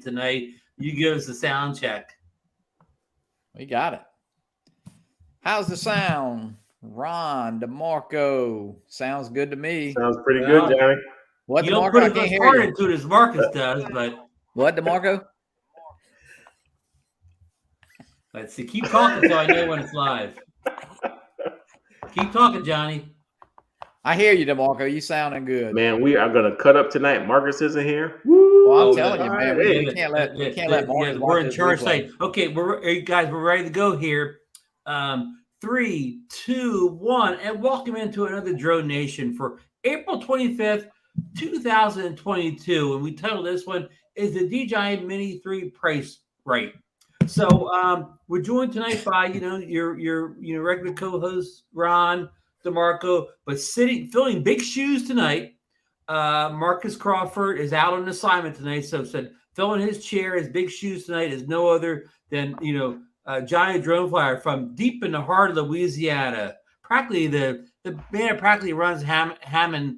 tonight. You give us a sound check. We got it. How's the sound? Ron, DeMarco. Sounds good to me. Sounds pretty good, Johnny. What, you DeMarco? Don't put I as can't much hear heart you. into it as Marcus does, but what, DeMarco? Let's see. Keep talking so I know when it's live. Keep talking, Johnny. I hear you, DeMarco. You sounding good. Man, we are gonna cut up tonight. Marcus isn't here. Woo! Well, I'm telling you, man. We can't let Marcus. We're in charge side. Okay, guys, we're ready to go here. 3, 2, 1, and welcome into another DroneNation for April 25th, 2022. And we titled this one is the DJI Mini 3 price right. So we're joined tonight by your regular co-host Ron, DeMarco, but filling big shoes tonight. Marcus Crawford is out on assignment tonight, so said filling his chair, his big shoes tonight is no other than Johnnie DroneFlyer from deep in the heart of Louisiana. Practically the man practically runs Hammond,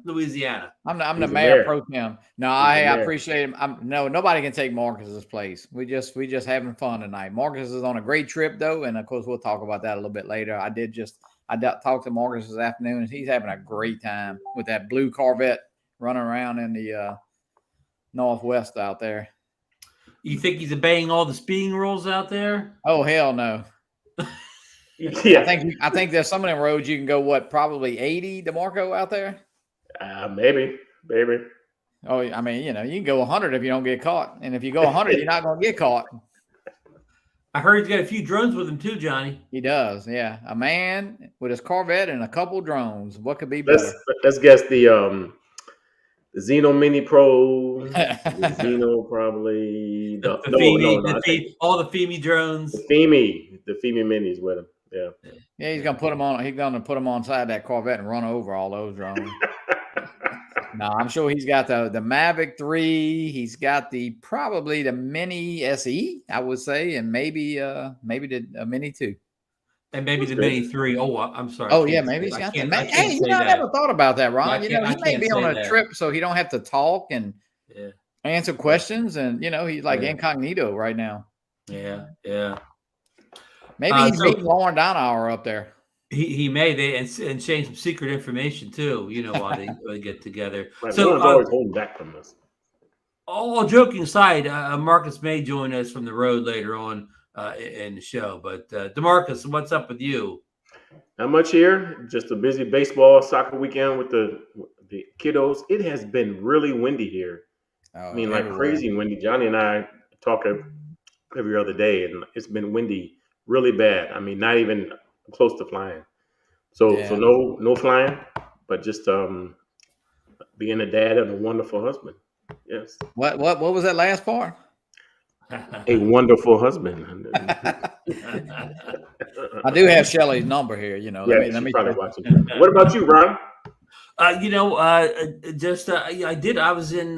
Louisiana. I'm the mayor pro tem. No, I appreciate him. Nobody can take Marcus's place. We just having fun tonight. Marcus is on a great trip though, and of course we'll talk about that a little bit later. I talked to Marcus this afternoon, and he's having a great time with that blue Corvette running around in the Northwest out there. You think he's obeying all the speeding rules out there? Oh hell no. Yeah, I think there's some of them roads you can go probably 80, DeMarco, out there. Maybe. Oh, I mean, you can go 100 if you don't get caught, and if you go 100, you're not going to get caught. I heard he's got a few drones with him too, Johnny. He does, yeah. A man with his Corvette and a couple drones. What could be better? Let's guess the Xeno Mini Pro, the Xeno probably all the FEMI drones, the FEMI Minis with him. Yeah, he's gonna put them on. He's gonna put them on side that Corvette and run over all those drones. No, I'm sure he's got the Mavic 3. He's got probably the Mini SE, I would say, and maybe the Mini 2. And maybe the Mini 3. Oh, I'm sorry. Oh yeah, maybe he's got that. Hey, I never thought about that, Ron. He may be on a trip, so he don't have to talk and answer questions, and he's like incognito right now. Yeah. Maybe he's meeting Lauren Donauer up there. He may and change some secret information too. While they get together. Right, so always holding back from this. All joking aside, Marcus may join us from the road later on in the show. But DeMarcus, what's up with you? Not much here. Just a busy baseball, soccer weekend with the kiddos. It has been really windy here. Crazy windy. Johnny and I talk every other day, and it's been windy really bad. I mean, not even close to flying. So no flying, but just being a dad and a wonderful husband. Yes. What was that last part? A wonderful husband. I do have Shelly's number here. Let me probably watch it. What about you, Ron? I did. I was in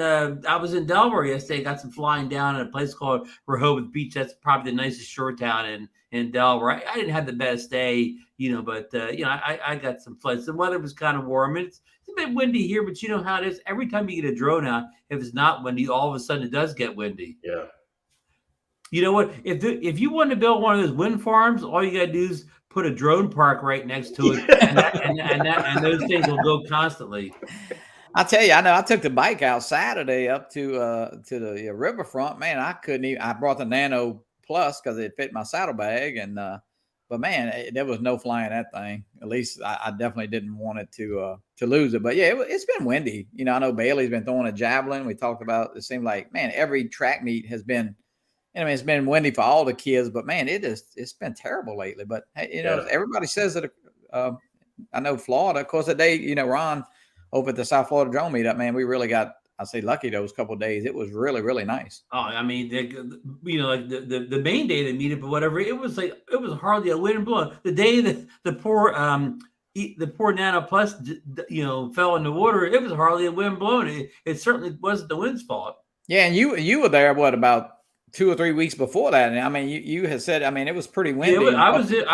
Delaware yesterday. Got some flying down at a place called Rehoboth Beach. That's probably the nicest shore town in Delaware. I didn't have the best day, but I got some flights. The weather was kind of warm. It's a bit windy here, but you know how it is. Every time you get a drone out, if it's not windy, all of a sudden it does get windy. Yeah. You know what? If you want to build one of those wind farms, all you got to do is put a drone park right next to it, and those things will go constantly. I tell you, I know I took the bike out Saturday up to the riverfront. Man, I couldn't even. I brought the Nano Plus because it fit my saddlebag, and but man, there was no flying that thing. At least I definitely didn't want it to lose it. But yeah, it's been windy. I know Bailey's been throwing a javelin. We talked about. It seemed like every track meet has been. It's been windy for all the kids, but man, it's been terrible lately. But everybody says that. I know Florida, of course, the day Ron over at the South Florida Drone Meetup, man, we really got lucky those couple of days. It was really, really nice. Oh, I mean, like the main day of the meetup or whatever, it was hardly a wind blowing. The day that the poor Nano Plus fell in the water, it was hardly a wind blowing. It certainly wasn't the wind's fault. Yeah, and you were there about 2 or 3 weeks before that, and I mean, you had said, it was pretty windy. Yeah, I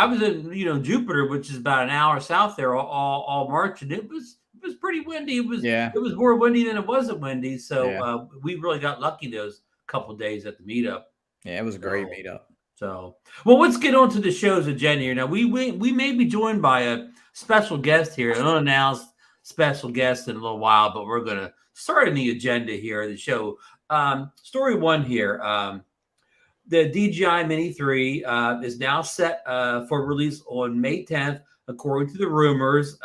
was in Jupiter, which is about an hour south there, all March, and it was was pretty windy. It was more windy than it wasn't windy. So we really got lucky those couple days at the meetup. Yeah, it was a great meetup. So, well, let's get on to the show's agenda here. Now, we may be joined by a special guest here, an unannounced special guest in a little while, but we're going to start in the agenda here of the show. Story one here. The DJI Mini 3 is now set for release on May 10th, according to the rumors.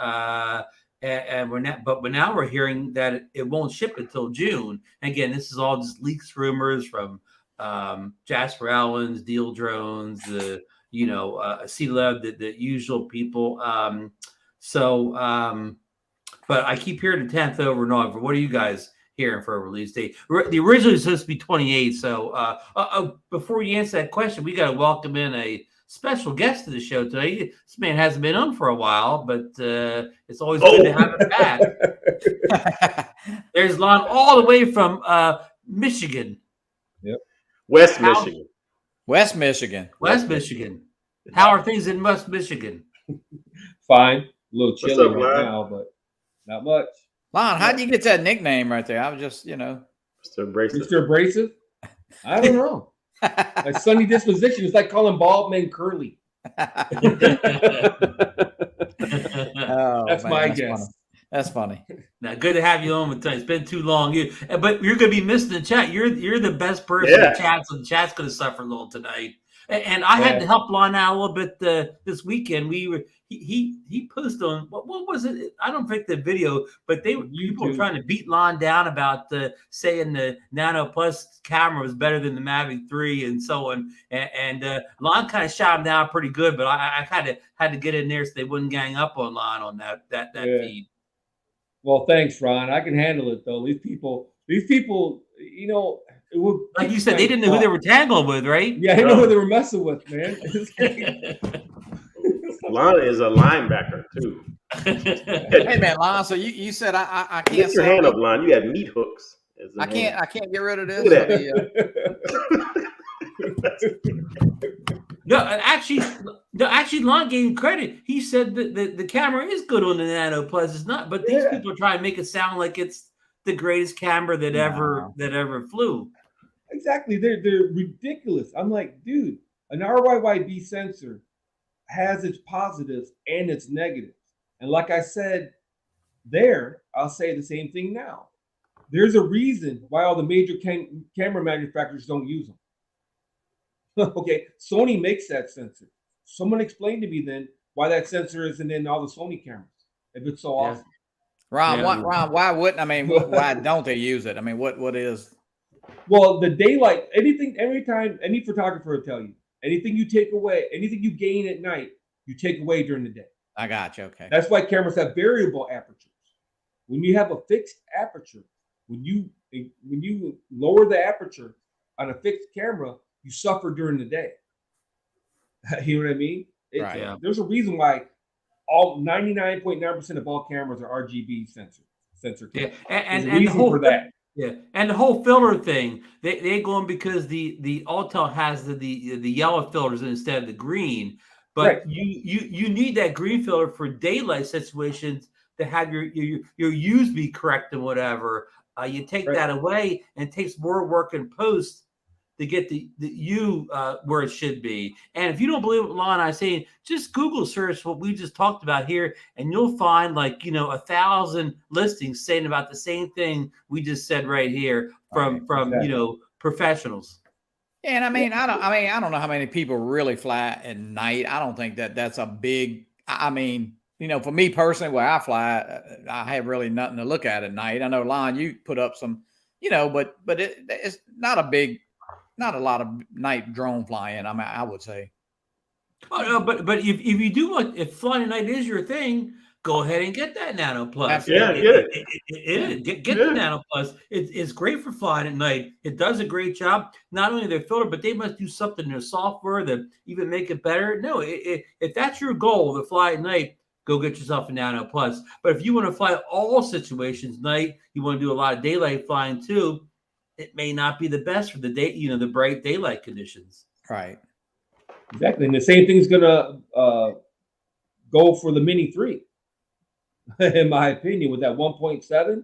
And now we're hearing that it won't ship until June. And again, this is all just leaks, rumors from Jasper Allen's, Deal Drones, C-Lab, the usual people. But I keep hearing the 10th over and over. What are you guys hearing for a release date? The original is supposed to be 28. So before you answer that question, we got to welcome in a special guest to the show today. This man hasn't been on for a while, but it's always good to have him back. There's Lon all the way from Michigan. Yep. West Michigan. How are things in West Michigan? Fine. A little chilly up, right now, but not much. Lon, how'd you get that nickname right there? I was just, Mr. Abrasive. Mr. Abrasive? I don't know. My sunny disposition is like calling bald men curly. That's my guess. Funny. That's funny. Now, good to have you on with tonight. It's been too long. But you're going to be missing the chat. You're the best person to chat, so the chat's going to suffer a little tonight. And I had to help Lon out a little bit this weekend. He posted on what was it? I don't think the video, but people were trying to beat Lon down about saying the Nano Plus camera was better than the Mavic 3 and so on. And Lon kind of shot him down pretty good, but I had to get in there so they wouldn't gang up on Lon on that feed. Well, thanks, Ron. I can handle it though. These people, it would, like you said, they didn't know who they were tangling with, right? Yeah, they know who they were messing with, man. Lon is a linebacker too. Hey man, Lon. So you said I can't get your hand up, Lon. You had meat hooks. I can't get rid of this. Look at that. No, actually, Lon gave him credit. He said that the camera is good on the Nano Plus. It's not, but these people are trying to make it sound like it's the greatest camera that ever flew. Exactly, they're ridiculous. I'm like, dude, an RYYB sensor has its positives and its negatives, and like I said there, I'll say the same thing now. There's a reason why all the major camera manufacturers don't use them. Okay, Sony makes that sensor. Someone explain to me then why that sensor isn't in all the Sony cameras if it's so awesome. Ron, why wouldn't? I mean, why don't they use it? I mean, what is? Well, the daylight, every time, any photographer will tell you, anything you take away, anything you gain at night, you take away during the day. I got you. Okay. That's why cameras have variable apertures. When you have a fixed aperture, when you lower the aperture on a fixed camera, you suffer during the day. You know what I mean? Right. Yeah. There's a reason why all 99.9% of all cameras are RGB sensor cameras. Yeah, and the whole for that. Yeah, and the whole filter thing, they're going because the Autel has the yellow filters instead of the green, but right. you need that green filter for daylight situations to have your use be correct and whatever. You take that away, and it takes more work in post to get the where it should be. And if you don't believe what Lon and I saying, just Google search what we just talked about here, and you'll find 1,000 listings saying about the same thing we just said right here from professionals. Yeah, and I don't know how many people really fly at night. I don't think that's a big. I mean, for me personally, where I fly, I have really nothing to look at night. I know, Lon, you put up some, but it's not a lot of night drone flying. I mean, I would say. Oh no, but if you do if flying at night is your thing, go ahead and get that Nano Plus. Absolutely. Get the Nano Plus. It's great for flying at night. It does a great job. Not only their filter, but they must do something in their software that even make it better. No, if that's your goal to fly at night, go get yourself a Nano Plus. But if you want to fly all situations night, you want to do a lot of daylight flying too, it may not be the best for the day, the bright daylight conditions. Right. Exactly. And the same thing's going to go for the Mini 3. in my opinion, with that 1.7.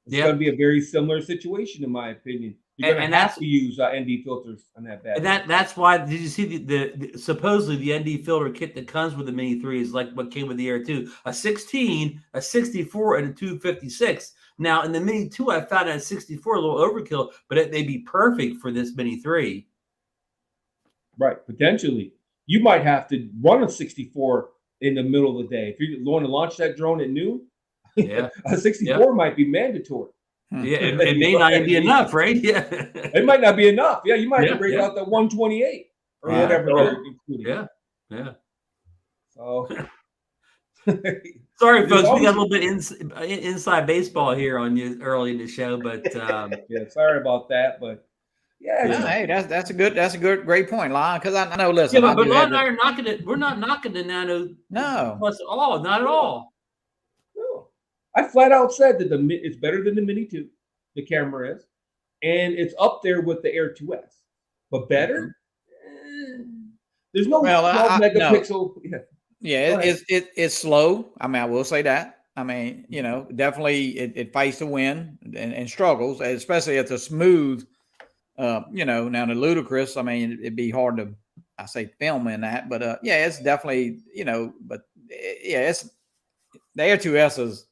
It's going to be a very similar situation, in my opinion. You're going to have to use ND filters on that bad. And that's why. Did you see the supposedly the ND filter kit that comes with the Mini 3 is like what came with the Air 2, a 16, a 64, and a 256. Now in the Mini 2, I found a 64 a little overkill, but it may be perfect for this Mini 3. Right, potentially. You might have to run a 64 in the middle of the day if you're going to launch that drone at noon. Yeah, a 64 might be mandatory. Yeah, it may not even be enough, right? Yeah, it might not be enough. Yeah, you might have to break out the 128 or whatever they're including. Yeah. So, sorry, folks, we got a little bit inside baseball here on you early in the show, but yeah, sorry about that, but hey, that's a great point, Lon. Because I know, listen, but Lon and I are knocking it. We're not knocking the Nano Plus at all, not at all. I flat out said that it's better than the Mini 2, the camera is, and it's up there with the Air 2S. But better? There's no 12 megapixel. No. Yeah, it's slow. I mean, I will say that. I mean, definitely it fights the wind and struggles, especially at the smooth. Now the ludicrous. I mean, it'd be hard to, I say, film in that, but it's definitely it's the Air 2S is.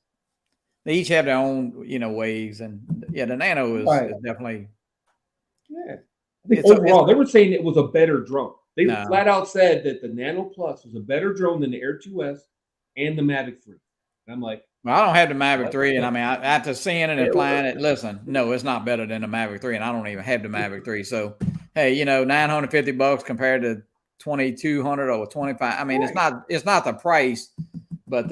They each have their own, ways, and the Nano is definitely. Yeah, I think overall they were saying it was a better drone. They flat out said that the Nano Plus was a better drone than the Air 2S and the Mavic 3. And I'm like, well, I don't have the Mavic 3, and I mean, after seeing it and flying it, listen, no, it's not better than the Mavic 3, and I don't even have the Mavic 3. So, hey, $950 compared to $2,200 or $25. I mean, it's not the price, but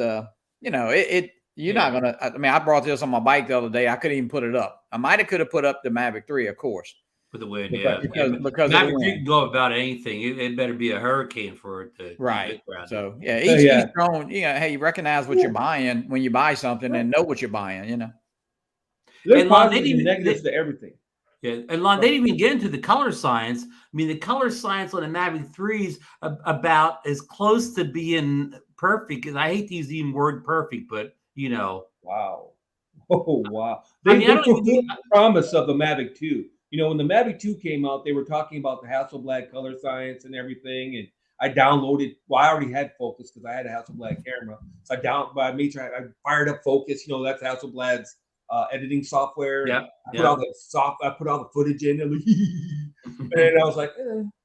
You're not gonna. I mean, I brought this on my bike the other day. I couldn't even put it up. I could have put up the Mavic 3, of course, with the wind. Because Mavic 3 can go about anything. It better be a hurricane for it to right. So each drone. Hey, you recognize what you're buying when you buy something and know what you're buying. There's positives and negatives to everything. Yeah, and Lon, they didn't even get into the color science. I mean, the color science on the Mavic 3 is about as close to being perfect. Because I hate to use the word perfect, but wow. Oh, wow. They fulfilled the promise of the Mavic 2. When the Mavic 2 came out, they were talking about the Hasselblad color science and everything. And I downloaded, I already had Focus because I had a Hasselblad camera. So I made sure I fired up Focus. That's Hasselblad's editing software. Yeah. I put all the footage in and I was like,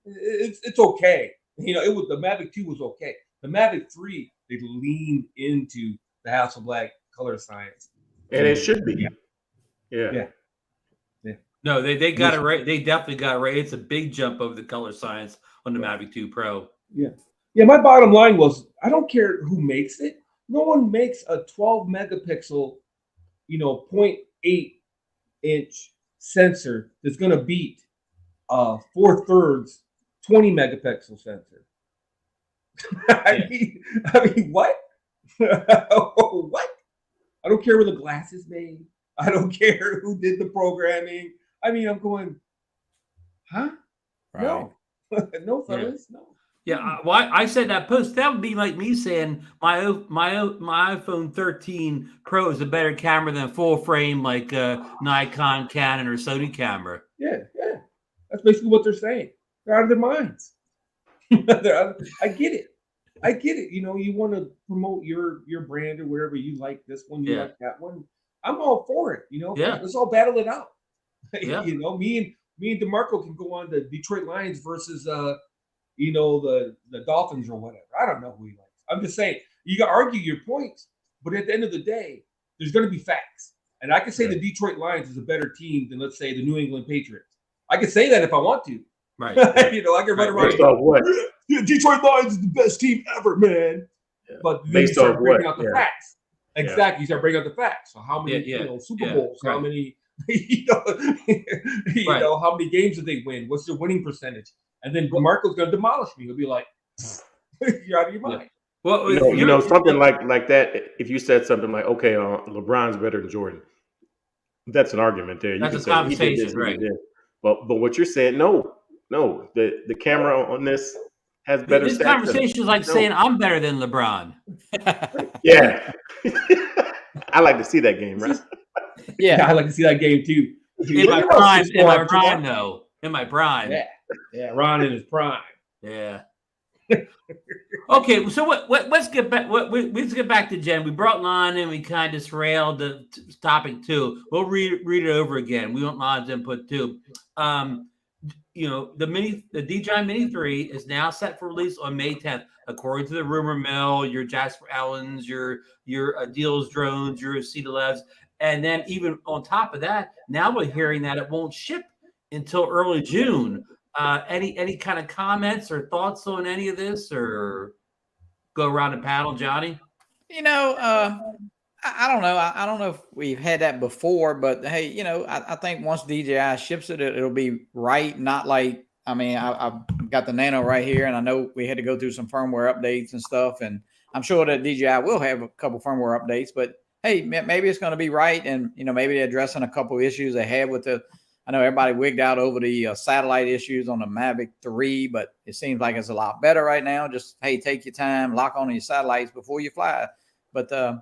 it's okay. It was the Mavic 2 was okay. The Mavic 3, they leaned into the Hasselblad color science, and it should be. Yeah. No, they got it right. They definitely got it right. It's a big jump over the color science on the Mavic 2 Pro. Yeah. My bottom line was, I don't care who makes it. No one makes a 12 megapixel, 0.8 inch sensor that's going to beat 4/3 20 megapixel sensor. I mean, what? What? I don't care where the glass is made. I don't care who did the programming. I mean, I'm going, huh? Right. No, no, fellas, no. Yeah, I said that post. That would be like me saying my iPhone 13 Pro is a better camera than a full frame like Nikon, Canon, or Sony camera. Yeah. That's basically what they're saying. They're out of their minds. I get it. You want to promote your brand or whatever. You like this one, you like that one. I'm all for it. Let's all battle it out. Yeah. Me and DeMarco can go on the Detroit Lions versus the Dolphins or whatever. I don't know who he likes. I'm just saying you can argue your points, but at the end of the day, there's going to be facts. And I can say the Detroit Lions is a better team than, let's say, the New England Patriots. I can say that if I want to. Right. I can run around. Based off what? Detroit Lions is the best team ever, man. Yeah. But then you start breaking out the facts. Exactly. You start breaking out the facts. So how many Super Bowls? How many how many games did they win? What's their winning percentage? And then DeMarco's going to demolish me. He'll be like, "You're out of your mind." Well, something like that. If you said something like, "Okay, LeBron's better than Jordan," that's an argument there. That's a conversation, right? But what you're saying, no, the camera on this has better This stats. conversation is like saying I'm better than LeBron. Yeah. I like to see that game, right? Yeah, I like to see that game too. In my prime, though. In my prime. Yeah, Ron in his prime. Yeah. Okay, so let's get back. Let's get back to Jen. We brought Lon in. We kind of derailed the topic too. We'll read it over again. We want Lon's input too. The DJI Mini 3 is now set for release on May 10th, according to the rumor mill. Your Jasper Allens, your Deals drones, your C11s, and then even on top of that, now we're hearing that it won't ship until early June. Any kind of comments or thoughts on any of this, or go around the panel, Johnny? I don't know. I don't know if we've had that before, but hey, I think once DJI ships it, it'll be right. Not like, I've got the Nano right here, and I know we had to go through some firmware updates and stuff, and I'm sure that DJI will have a couple firmware updates, but hey, maybe it's going to be right, and maybe they're addressing a couple of issues they had with the. I know everybody wigged out over the satellite issues on the Mavic 3, but it seems like it's a lot better right now. Just, hey, take your time, lock on your satellites before you fly. But, I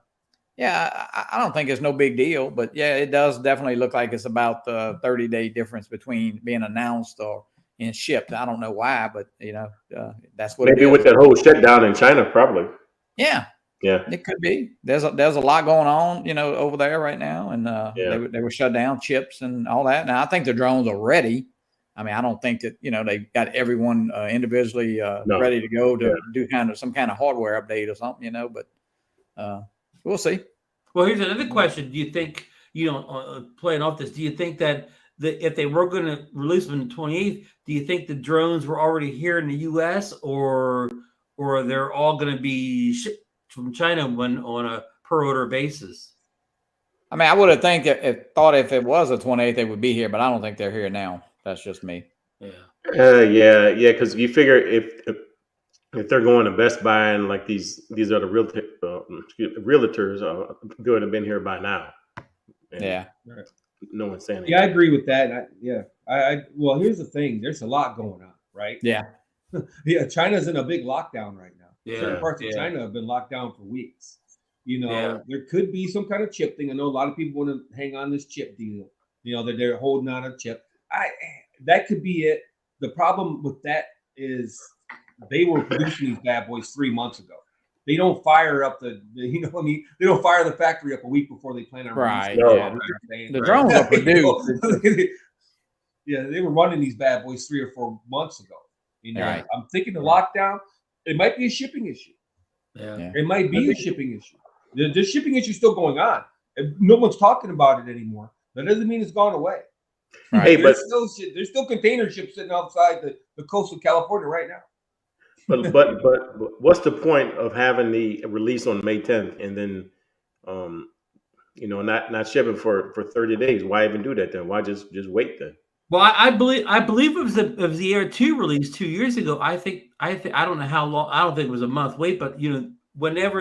don't think it's no big deal. But, yeah, it does definitely look like it's about the 30-day difference between being announced and shipped. I don't know why, but, that's what maybe it is. with that whole shutdown in China, probably. Yeah. Yeah, it could be. There's a lot going on, over there right now, and they were shut down, chips and all that. Now I think the drones are ready. I don't think that they got everyone individually ready to go to do some kind of hardware update or something, But we'll see. Well, here's another question: do you think playing off this? Do you think that if they were going to release them on the 28th, do you think the drones were already here in the U.S. or they're all going to be shipped from China on a per order basis? I would have thought if it was a 28th, they would be here, but I don't think they're here now. That's just me. Yeah. Because you figure if they're going to Best Buy and like these are the realtors, they would have been here by now. And no one's saying anything. Yeah, I agree with that. Well, here's the thing: there's a lot going on, right? Yeah. Yeah, China's in a big lockdown right now. Yeah, certain parts of China have been locked down for weeks. There could be some kind of chip thing. I know a lot of people want to hang on this chip deal. That they're holding on a chip. That could be it. The problem with that is they were producing these bad boys 3 months ago. They don't fire up the They don't fire the factory up a week before they plan on releasing. Right. The drones are produced. Yeah, they were running these bad boys 3 or 4 months ago. Right. I'm thinking the lockdown. It might be a shipping issue. Yeah. It might be a shipping issue. The shipping issue is still going on. No one's talking about it anymore. That doesn't mean it's gone away. Right. Hey, there's still container ships sitting outside the coast of California right now. But what's the point of having the release on May 10th and then not shipping for 30 days? Why even do that then? Why just wait then? Well, I believe it was the Air 2 release 2 years ago. I don't know how long. I don't think it was a month wait, but whenever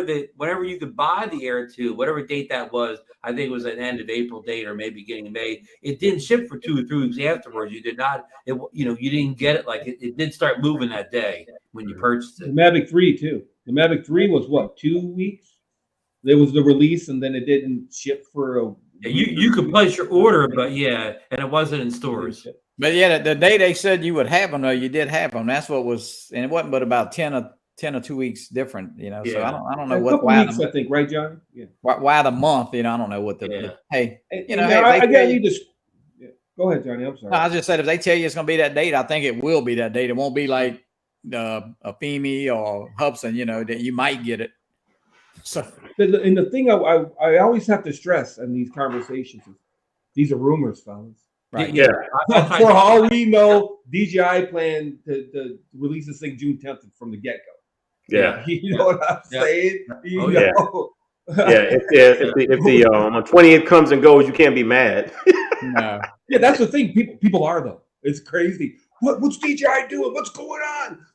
you could buy the Air 2, whatever date that was, I think it was an end of April date or maybe beginning of May. It didn't ship for 2 or 3 weeks afterwards. You did not. You didn't get it it did start moving that day when you purchased it. The Mavic 3 too. The Mavic 3 was what, 2 weeks? There was the release, and then it didn't ship for a. You could place your order, but and it wasn't in stores. But the day they said you would have them, though, you did have them. That's what was, and it wasn't but about 10 or 2 weeks different, So I don't know why weeks, I think, right, Johnny? Yeah. Why the month? I don't know what hey, I need to. Go ahead, Johnny. I'm sorry. No, I just said if they tell you it's going to be that date, I think it will be that date. It won't be like a FEMI or Hubson, that you might get it. So, and the thing I always have to stress in these conversations is these are rumors, fellas. Right. Yeah. For all we know, DJI planned to release this thing June 10th from the get-go. Yeah. You know what I'm saying? Yeah. If the 28th comes and goes, you can't be mad. No. Yeah, that's the thing. People are though. It's crazy. What's DJI doing? What's going on?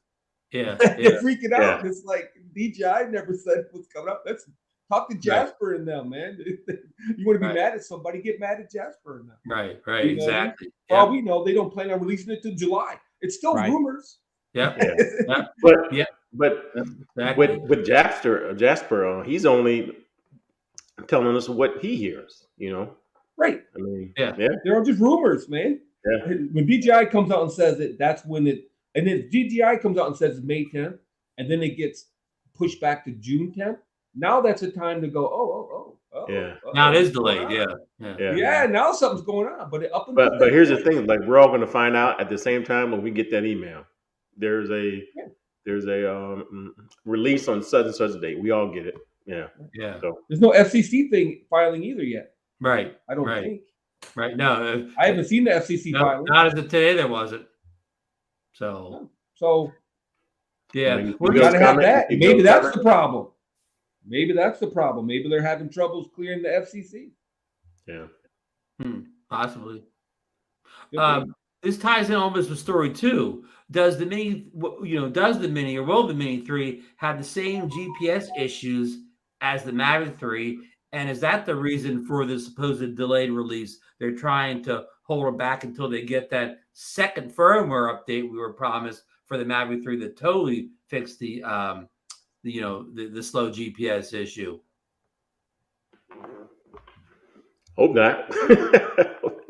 Yeah. They're freaking out. It's like DJI never said what's coming up. Let's talk to Jasper and them, man. You want to be mad at somebody, get mad at Jasper and them. Right, exactly. For all we know, they don't plan on releasing it till July. It's still rumors. Yeah. But Exactly. with Jasper, he's only telling us what he hears. Right. I mean, Yeah. They're all just rumors, man. Yeah. When DJI comes out and says it, that's when it. And then DJI comes out and says it's May 10th, and then it gets pushed back to June 10th. Now that's a time to go. Yeah. Now it is delayed. Yeah. Yeah. Now something's going on. But But here's the thing: like we're all going to find out at the same time when we get that email. There's a release on such and such a date. We all get it. Yeah. So there's no FCC thing filing either yet. Right. I don't think. Right. No, I haven't seen the FCC filing. Not as of today. There wasn't. So yeah, we gotta have that. Maybe that's the problem. Maybe that's the problem. Maybe they're having troubles clearing the FCC. Yeah. Possibly. This ties in almost with story 2. Does the Mini, does the Mini or will the Mini 3 have the same GPS issues as the Mavic 3? And is that the reason for the supposed delayed release? They're trying to hold it back until they get that second firmware update we were promised for the Mavic 3 that totally fixed the slow GPS issue. Hope not.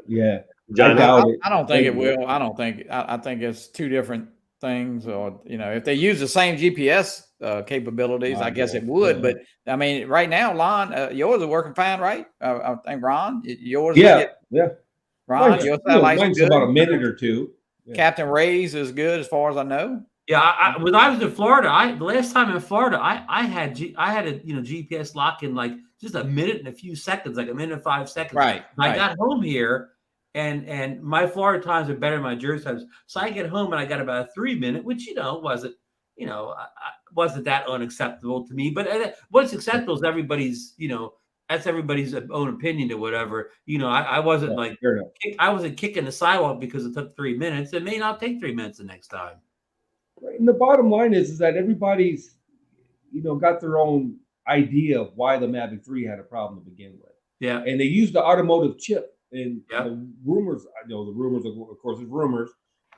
Yeah. Johnny, I don't think it will. I think it's two different things. Or if they use the same GPS capabilities, I guess it would. But I mean, right now, Lon, yours are working fine, right? I think Ron, yours. Yeah. Ron, your satellite's good. About a minute or two. Yeah. Captain Ray's is good as far as I know. Yeah, when I was in Florida, the last time in Florida, I had a GPS lock in like just a minute and a few seconds, like a minute and 5 seconds. Right. I got home here, and my Florida times are better than my Jersey times. So I get home and I got about a 3-minute, which wasn't that unacceptable to me. But what's acceptable is everybody's that's everybody's own opinion or whatever. I wasn't I wasn't kicking the sidewalk because it took 3 minutes. It may not take 3 minutes the next time. Right. And the bottom line is that everybody's, got their own idea of why the Mavic 3 had a problem to begin with. Yeah. And they used the automotive chip. And the rumors, of course, it's rumors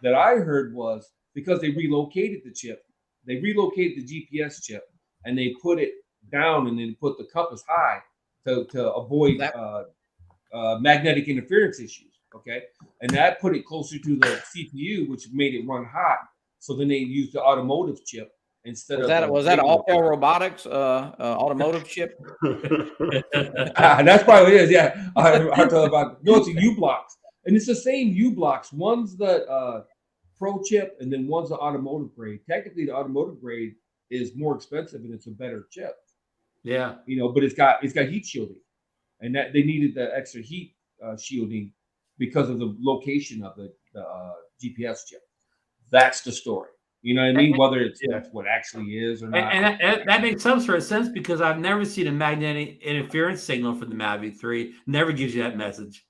that I heard was because they relocated the chip. They relocated the GPS chip and they put it down and then put the compass high to avoid magnetic interference issues. Okay. And that put it closer to the CPU, which made it run hot. So then they used the automotive chip instead was that Autel Robotics automotive chip? That's probably it is. Yeah, I talk about it's a U-Blocks, and it's the same U-Blocks. One's the Pro chip, and then one's the automotive grade. Technically, the automotive grade is more expensive, and it's a better chip. Yeah, but it's got heat shielding, and that they needed the extra heat shielding because of the location of the GPS chip. That's the story. You know what I mean? Whether that's what actually is or not. And that makes some sort of sense because I've never seen a magnetic interference signal from the Mavic 3. Never gives you that message.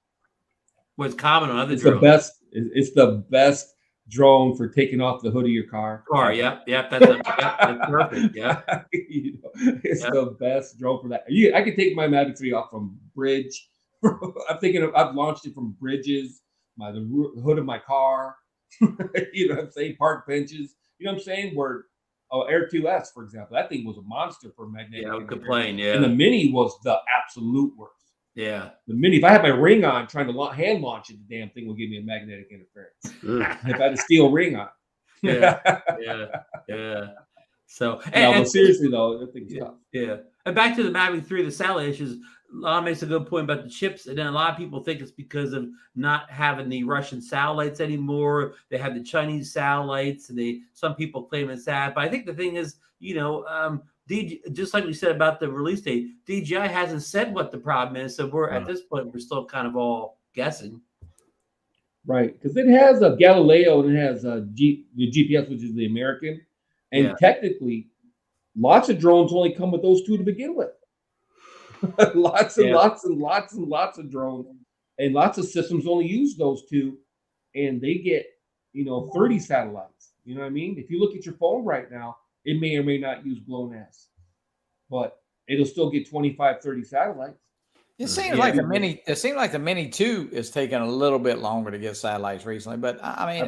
What's common on other drones. It's the best drone for taking off the hood of your car. Yep. That's perfect. Yeah. It's the best drone for that. I could take my Mavic 3 off from bridge. I've launched it from bridges, the hood of my car. You know what I'm saying? Park benches. You know what I'm saying? Where Air 2S, for example, that thing was a monster for magnetic. Yeah, I would complain. Yeah. And the Mini was the absolute worst. Yeah. The Mini, if I had my ring on trying to hand launch it, the damn thing will give me a magnetic interference. If I had a steel ring on. Yeah. So, but seriously though, that thing's tough. Yeah. And back to the Mavic 3, the satellite issues. Lon makes a good point about the chips, and then a lot of people think it's because of not having the Russian satellites anymore. They have the Chinese satellites, and some people claim it's that. But I think the thing is, just like we said about the release date, DJI hasn't said what the problem is, so at this point we're still kind of all guessing. Right, because it has a Galileo and it has the GPS, which is the American, and technically, lots of drones only come with those two to begin with. Lots and lots of drones and lots of systems only use those two, and they get 30 satellites. You know what I mean? If you look at your phone right now, it may or may not use GLONASS, but it'll still get 25, 30 satellites. It seems like the Mini 2 is taking a little bit longer to get satellites recently, but I mean,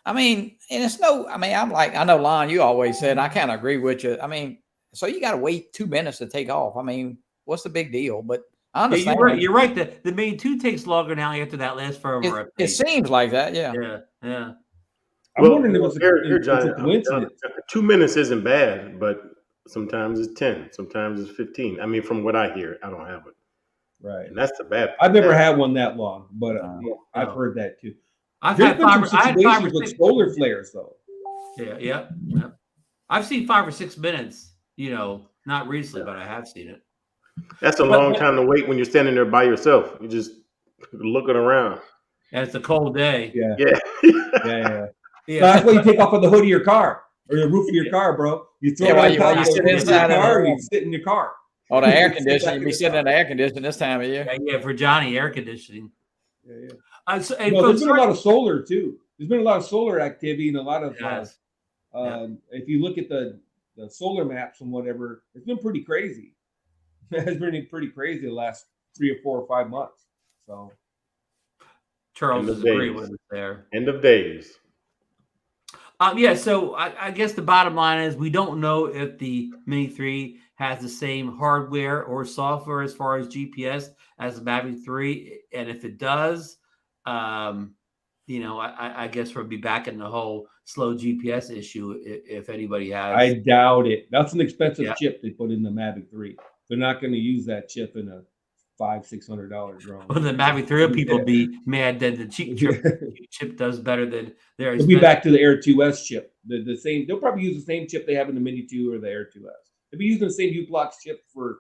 I mean, and it's no, I mean, I'm like, I know, Lon, you always said, I kind of agree with you. I mean, so you got to wait 2 minutes to take off. I mean, what's the big deal? But I understand. Yeah, you're right. The Mini 2 takes longer now after that last firmware update. It seems like that. Yeah. Yeah. I'm wondering if it's a coincidence. 2 minutes isn't bad, but sometimes it's 10, sometimes it's 15. I mean, from what I hear, I don't have it. Right. And that's the bad part. I've never had one that long, but I've heard that too. I've had five with solar flares though. Yeah. I've seen 5 or 6 minutes, not recently, but I have seen it. That's a long time to wait when you're standing there by yourself. You're just looking around. And it's a cold day. Yeah. So that's why you take off of the hood of your car or the roof of your car, bro. You throw it on you sit inside the car, you sit in your car. Oh, the air conditioning. You'd be sitting in the air conditioning this time of year. Yeah, for Johnny, air conditioning. Yeah. There's been a lot of solar too. There's been a lot of solar activity and a lot of if you look at the solar maps and whatever, it's been pretty crazy. It's been pretty crazy the last 3 or 4 or 5 months. So Charles is agreeing with us there. End of days. So I guess the bottom line is we don't know if the Mini 3 has the same hardware or software as far as GPS as the Mavic 3. And if it does, I guess we'll be back in the whole slow GPS issue if anybody has. I doubt it. That's an expensive chip they put in the Mavic 3. They're not going to use that chip in a $500-$600 drone. Well, the Mavic 3 people be mad that the cheap chip does better than their. They'll be back to the Air 2S chip. The same. They'll probably use the same chip they have in the Mini 2 or the Air 2S. They've been using the same U-Blox chip for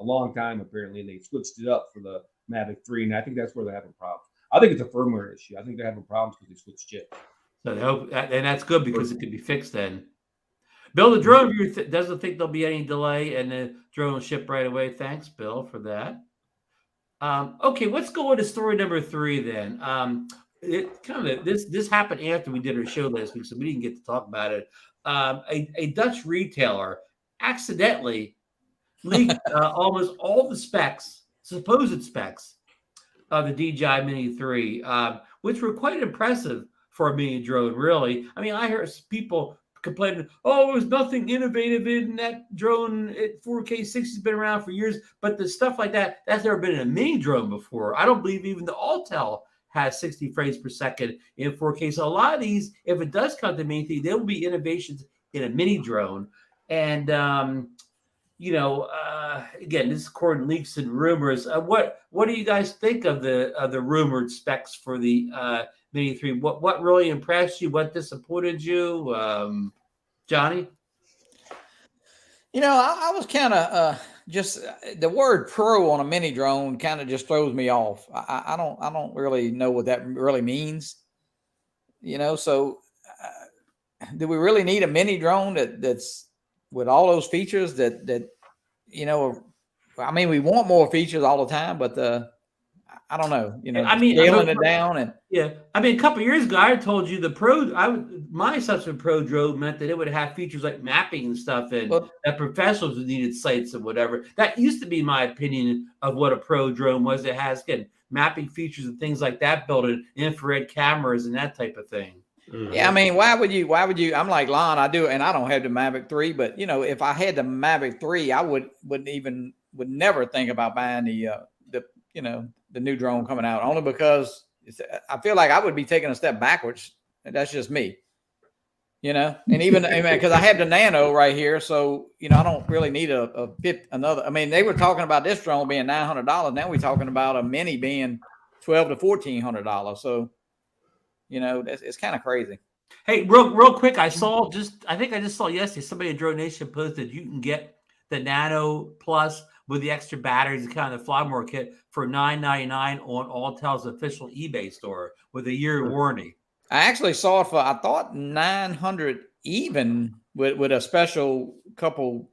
a long time apparently, and they switched it up for the Mavic 3, and I think that's where they're having problems. I think it's a firmware issue. I think they're having problems because they switched chips. So they hope, and that's good because it could be fixed then. Bill, the drone reviewer doesn't think there'll be any delay, and the drone will ship right away. Thanks, Bill, for that. Okay, let's go into story number 3 then. This happened after we did our show last week, so we didn't get to talk about it. A Dutch retailer accidentally leaked almost all the supposed specs of the DJI Mini 3, which were quite impressive for a mini drone, really. I mean, I heard people complaining, there's nothing innovative in that drone. 4K 60 has been around for years, but the stuff like that's never been in a mini drone before. I don't believe even the Autel has 60 frames per second in 4K. So a lot of these, if it does come to mini 3, there will be innovations in a mini drone. And again, this is according to leaks and rumors. What do you guys think of the rumored specs for the Mini 3? What really impressed you? What disappointed you, Johnny? I was kind of just the word "pro" on a mini drone kind of just throws me off. I don't really know what that really means. So do we really need a mini drone that's with all those features that I mean, we want more features all the time, but I don't know, scaling it down and I mean, a couple of years ago, I told you my subsequent pro drone meant that it would have features like mapping and stuff, and that professionals needed sites and whatever. That used to be my opinion of what a pro drone was. It has mapping features and things like that, built in infrared cameras and that type of thing. Mm-hmm. Yeah, I mean, why would you? I'm like Lon, I do, and I don't have the Mavic 3, but if I had the Mavic 3, I would never think about buying the new drone coming out, only because I feel like I would be taking a step backwards. That's just me, and even because I have the Nano right here, so I don't really need another. I mean, they were talking about this drone being $900. Now we're talking about a Mini being $1,200 to $1,400. So. It's kind of crazy. Hey, real quick, I think I just saw yesterday somebody at DroneNation posted you can get the Nano Plus with the extra batteries and kind of the flymore kit for $9.99 on Autel's official eBay store with a year warranty. I actually saw it for I thought $900 even with a special couple.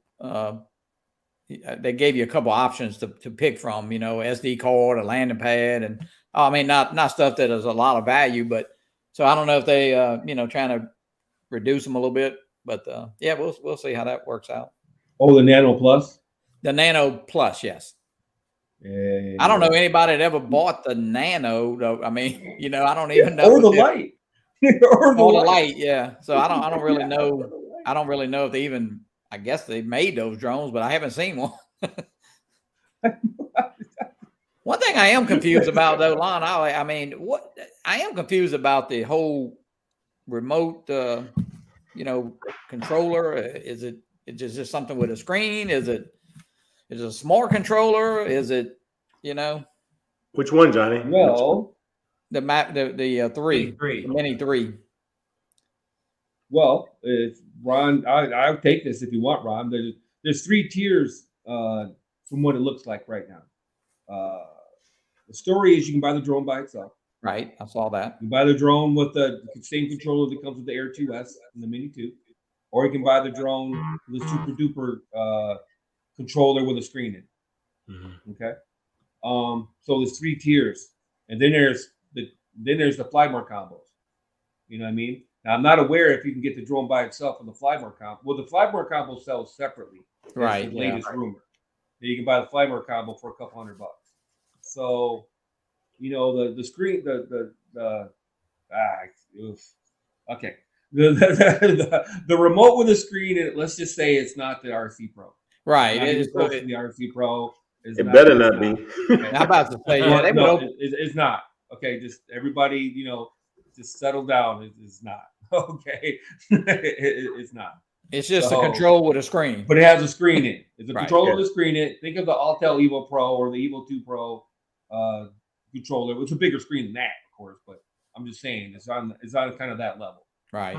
They gave you a couple options to pick from. SD card, a landing pad, and not stuff that is a lot of value, but. So I don't know if they, trying to reduce them a little bit, but we'll see how that works out. Oh, the Nano Plus? The Nano Plus, yes. Yeah. I don't know anybody that ever bought the Nano, though. I mean, I don't even know. Or the Light. or the light. Yeah. So I don't really know. I don't really know if they even. I guess they made those drones, but I haven't seen one. One thing I am confused about, though, Lon, I mean, what I am confused about the whole remote, controller. Is it just something with a screen? Is it a smart controller? Is it, Which one, Johnny? Well, the Mini 3. Well, if Ron, I'll take this if you want, Ron. There's 3 tiers from what it looks like right now. The story is you can buy the drone by itself. Right, I saw that. You can buy the drone with the same controller that comes with the Air 2S and the Mini 2, or you can buy the drone with a super duper controller with a screen in. Mm-hmm. Okay, so there's 3 tiers, and then there's the flymore combos. You know what I mean? Now I'm not aware if you can get the drone by itself and the flymore combo. Well, the flymore combo sells separately. Right. That's the latest rumor. Then you can buy the flymore combo for a couple $100. So, the screen, okay. The remote with a screen, let's just say it's not the RC Pro. Right. It's the RC Pro. It better not be. I'm about to say, it's not. Okay, just everybody, just settle down. It's not. Okay. It's not. It's just a control with a screen. But it has a screen in. It's a controller with a screen in. Think of the Autel Evo Pro or the Evo 2 Pro controller. It's a bigger screen than that, of course, but I'm just saying it's on kind of that level. Right.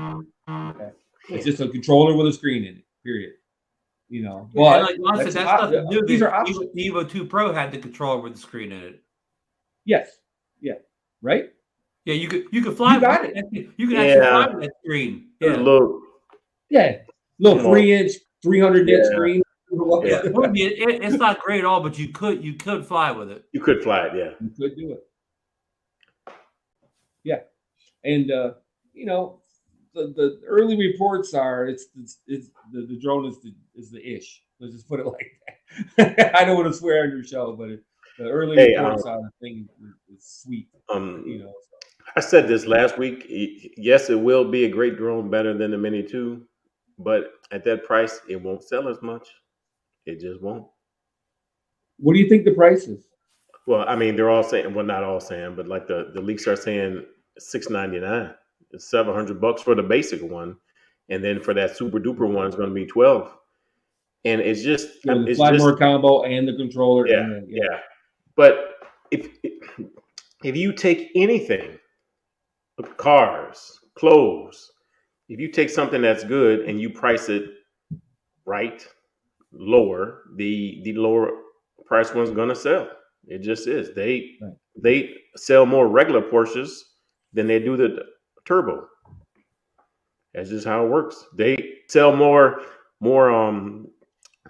Okay. It's just a controller with a screen in it, period. But like Lon said, that's nothing new. These are options. The Evo 2 Pro had the controller with the screen in it. Yes. Yeah. Right? Yeah, you could fly. You got it. You can actually fly with that screen. Yeah. Look. Yeah. Little 3-inch, 300-inch screen. Yeah. It's not great at all, but you could fly with it. You could fly it, yeah. You could do it. Yeah. And the early reports are it's the drone is the ish. Let's just put it like that. I don't want to swear on your show, but the early reports are the thing is sweet. I said this last week. Yes, it will be a great drone, better than the Mini 2, but at that price, it won't sell as much. It just won't. What do you think the price is? Well, I mean, they're all saying, well, not all saying, but like the leaks are saying $699. It's $700 for the basic one, and then for that super duper one, it's going to be $12. And it's just the flymore combo and the controller. Yeah. But if you take anything, cars, clothes, if you take something that's good and you price it right, lower, the lower price one's going to sell. It just is. They sell more regular Porsches than they do the turbo. That's just how it works. They sell more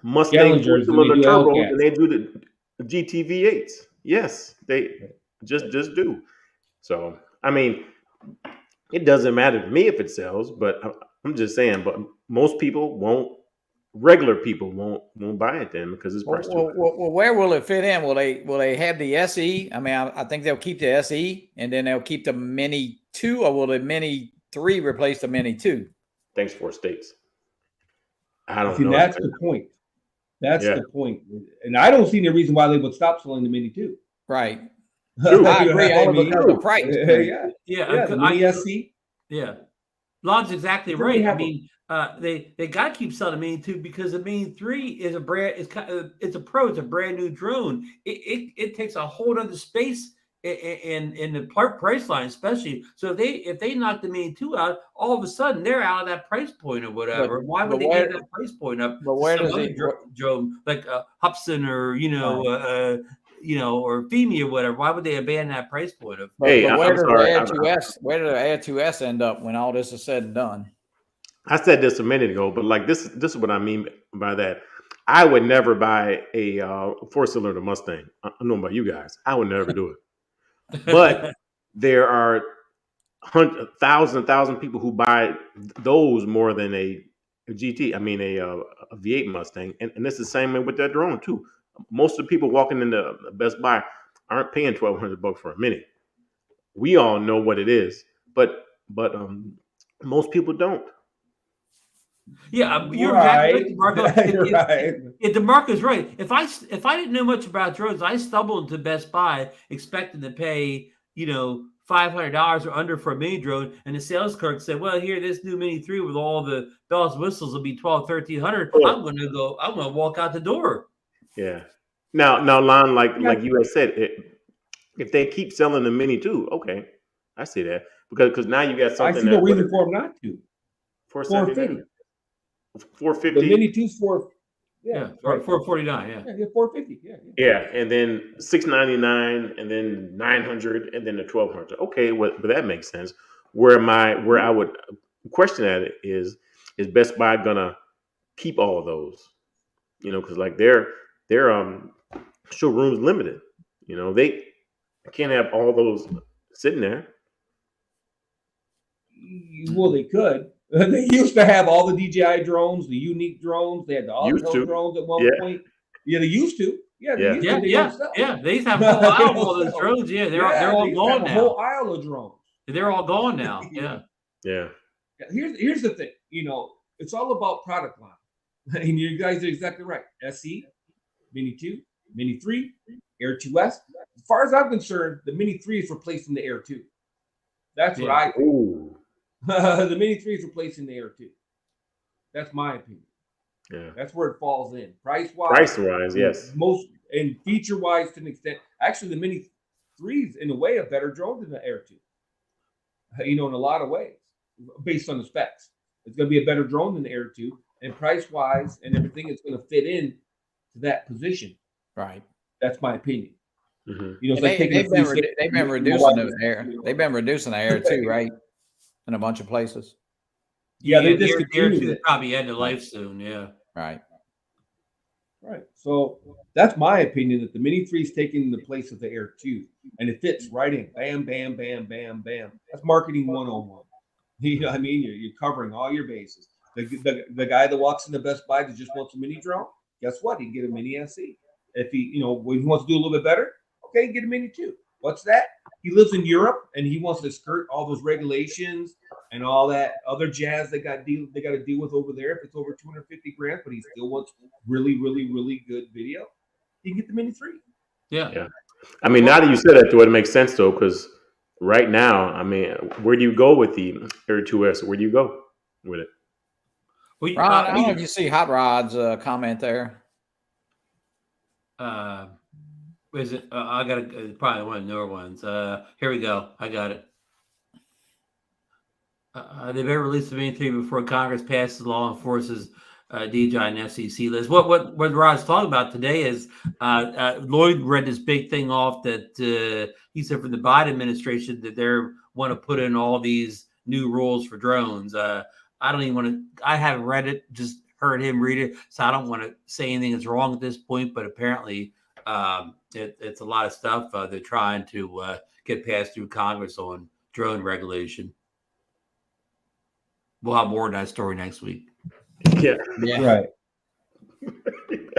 Mustang turbo than they do the GT V8s. Yes, they just do. So I mean, it doesn't matter to me if it sells, but I'm just saying. But most people won't. Regular people won't buy it then because it's priced too high. Well, where will it fit in? Will they have the SE? I mean, I think they'll keep the SE and then they'll keep the Mini 2, or will the Mini 3 replace the Mini 2? Thanks for states. I don't know. That's the point. That's the point. And I don't see any reason why they would stop selling the Mini 2. Right. True. I agree. Only because of the price. The Mini SE. Yeah. Lon's exactly right. I mean, they got to keep selling the Mini 2 because the Mini 3 is it's a Pro. It's a brand new drone. It takes a whole other space in the price line, especially. So if they knock the Mini 2 out, all of a sudden they're out of that price point or whatever. Why would they get that price point up? But where does drone like Hubson or or Femi or whatever? Why would they abandon that price point? Where did the Air 2S end up when all this is said and done? I said this a minute ago, but like this is what I mean by that. I would never buy a 4-cylinder Mustang. I don't know about you guys. I would never do it. But there are thousand people who buy those more than a GT. I mean a V8 Mustang, and it's the same way with that drone too. Most of the people walking into Best Buy aren't paying $1,200 for a Mini. We all know what it is, but but most people don't. Yeah, you're exactly right, DeMarco. Right. DeMarco's right. If I didn't know much about drones, I stumbled into Best Buy expecting to pay, $500 or under for a mini drone, and the sales clerk said, "Well, here, this new Mini 3 with all the bells and whistles will be $1,200, $1,300. I'm gonna walk out the door." Yeah. Now, Lon, like you had said, if they keep selling the Mini too, okay, I see that because now you got something. I see no reason for them not to. 450. 450. The Mini 2's for right, 449. Yeah, 450. Yeah, and then 699, and then 900, and then the 1200. Okay, but that makes sense. Where I would question at it is Best Buy gonna keep all of those? Because like their showroom's limited. They can't have all those sitting there. Well, they could. They used to have all the DJI drones, the unique drones. They had the Autel drones at one point. Yeah, they used to. Yeah, they used to. They used to have a whole aisle of all those drones. Yeah, they're all gone now. A whole aisle of drones. They're all gone now. Yeah. Here's the thing. It's all about product line. And you guys are exactly right. SE, Mini 2, Mini 3, Air 2S. As far as I'm concerned, the Mini 3 is replacing the Air 2. That's what I think. The Mini 3 is replacing the Air 2. That's my opinion. Yeah. That's where it falls in. Price-wise, yes. Most and feature-wise to an extent. Actually, the Mini 3 is in a way a better drone than the Air 2. In a lot of ways, based on the specs. It's going to be a better drone than the Air 2. And price-wise and everything, it's going to fit in to that position. Right. That's my opinion. Mm-hmm. They've been reducing the Air. They've been reducing the Air too, right? In a bunch of places. Yeah, they discontinued it. Probably end of life soon. Yeah. Right. So that's my opinion that the Mini 3 is taking the place of the Air 2, and it fits right in. Bam, bam, bam, bam, bam. That's marketing 101. You know what I mean? You're covering all your bases. The guy that walks into Best Buy that just wants a mini drone, guess what? He can get a Mini SE. If he wants to do a little bit better, okay, get a Mini 2. What's that? He lives in Europe and he wants to skirt all those regulations and all that other jazz they got to deal with over there. If it's over 250 grand, but he still wants really, really, really good video, he can get the Mini 3. Yeah. I mean, now that you said that, though, it makes sense though, because right now, I mean, where do you go with the Air 2S? Where do you go with it? Well, I don't know if you see Hot Rod's comment there. Is it? I got probably one of the newer ones. Here we go. I got it. They better release the Mini 3 before Congress passes law and forces DJI and FCC list. What Rod's talking about today is Lloyd read this big thing off that he said from the Biden administration that they want to put in all these new rules for drones. I don't even want to. I haven't read it. Just heard him read it, so I don't want to say anything that's wrong at this point. But apparently, it's a lot of stuff they're trying to get passed through Congress on drone regulation. We'll have more on that story next week. Yeah. Right.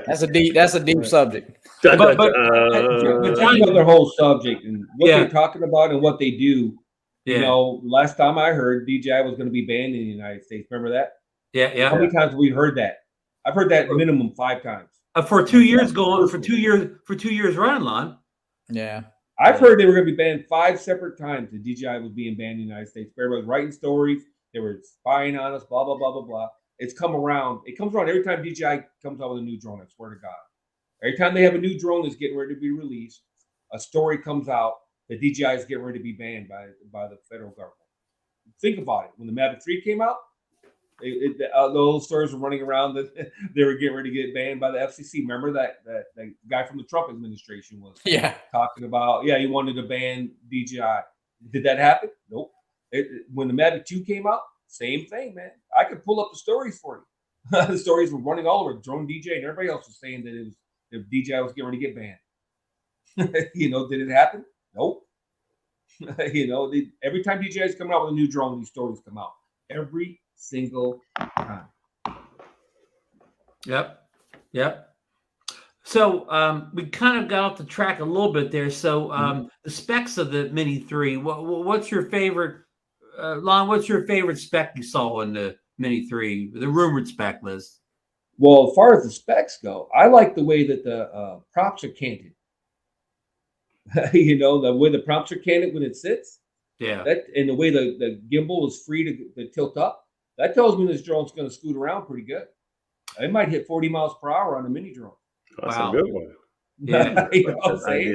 That's a deep subject. But another whole subject and what they're talking about and what they do. Yeah. Last time I heard DJI was going to be banned in the United States. Remember that? Yeah. How many times have we heard that? I've heard that minimum 5 times. For 2 years for 2 years running, Lon. Yeah. I've heard they were going to be banned 5 separate times. The DJI was being banned in the United States. Everybody was writing stories. They were spying on us, blah, blah, blah, blah, blah. It's come around. It comes around every time DJI comes out with a new drone, I swear to God. Every time they have a new drone that's getting ready to be released, a story comes out that DJI is getting ready to be banned by the federal government. Think about it. When the Mavic 3 came out, those stories were running around that they were getting ready to get banned by the FCC. Remember that guy from the Trump administration was talking about, he wanted to ban DJI. Did that happen? Nope. When the Mavic 2 came out, same thing, man. I could pull up the stories for you. The stories were running all over. Drone DJ and everybody else was saying that if DJI was getting ready to get banned. Did it happen? Nope. Every time DJI is coming out with a new drone, these stories come out. Every single time. Yep. So we kind of got off the track a little bit there. So the specs of the Mini 3, what's your favorite Lon, what's your favorite spec you saw in the Mini 3, the rumored spec list? Well, as far as the specs go, I like the way that the props are canted. You know, the way the props are canted when it sits. Yeah. And the way the gimbal is free to tilt up. That tells me this drone's going to scoot around pretty good. It might hit 40 miles per hour on a mini drone. That's a good one. Yeah. You know what I'm saying?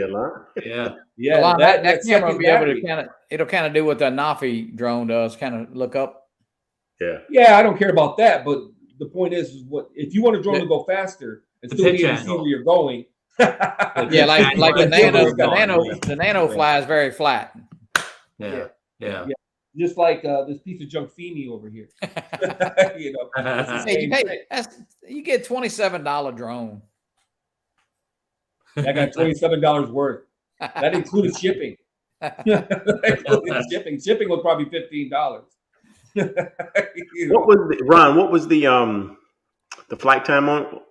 Yeah. Yeah. Well, that camera will be able battery. to it'll kind of do what the Nafi drone does, kind of look up. Yeah. Yeah, I don't care about that, but the point is what if you want a drone to go faster and still be able to see where you're going. Yeah, like the Nano flies very flat. Yeah. Just like this piece of junk Feeney over here. You know, you get $27 drone. I got $27 worth. That includes shipping. Shipping was probably $15. What was the flight time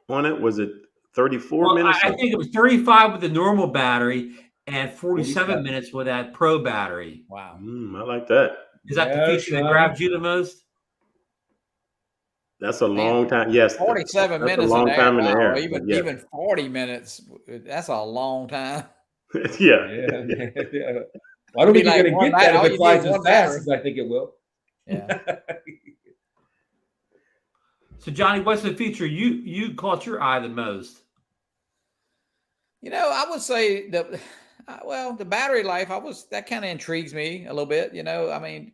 on it? Was it 34 minutes? I think it was 35 with the normal battery and 47 minutes with that pro battery. Wow. I like that. Is that the feature that grabbed you the most? That's a long time. Yes. 47 that's minutes a long time in the air. Even 40 minutes. That's a long time. Yeah. Well, I don't think you're going to get that if it flies as fast as I think it will. Yeah. So, Johnny, what's the feature you caught your eye the most? You know, I would say the battery life. That kind of intrigues me a little bit. You know, I mean,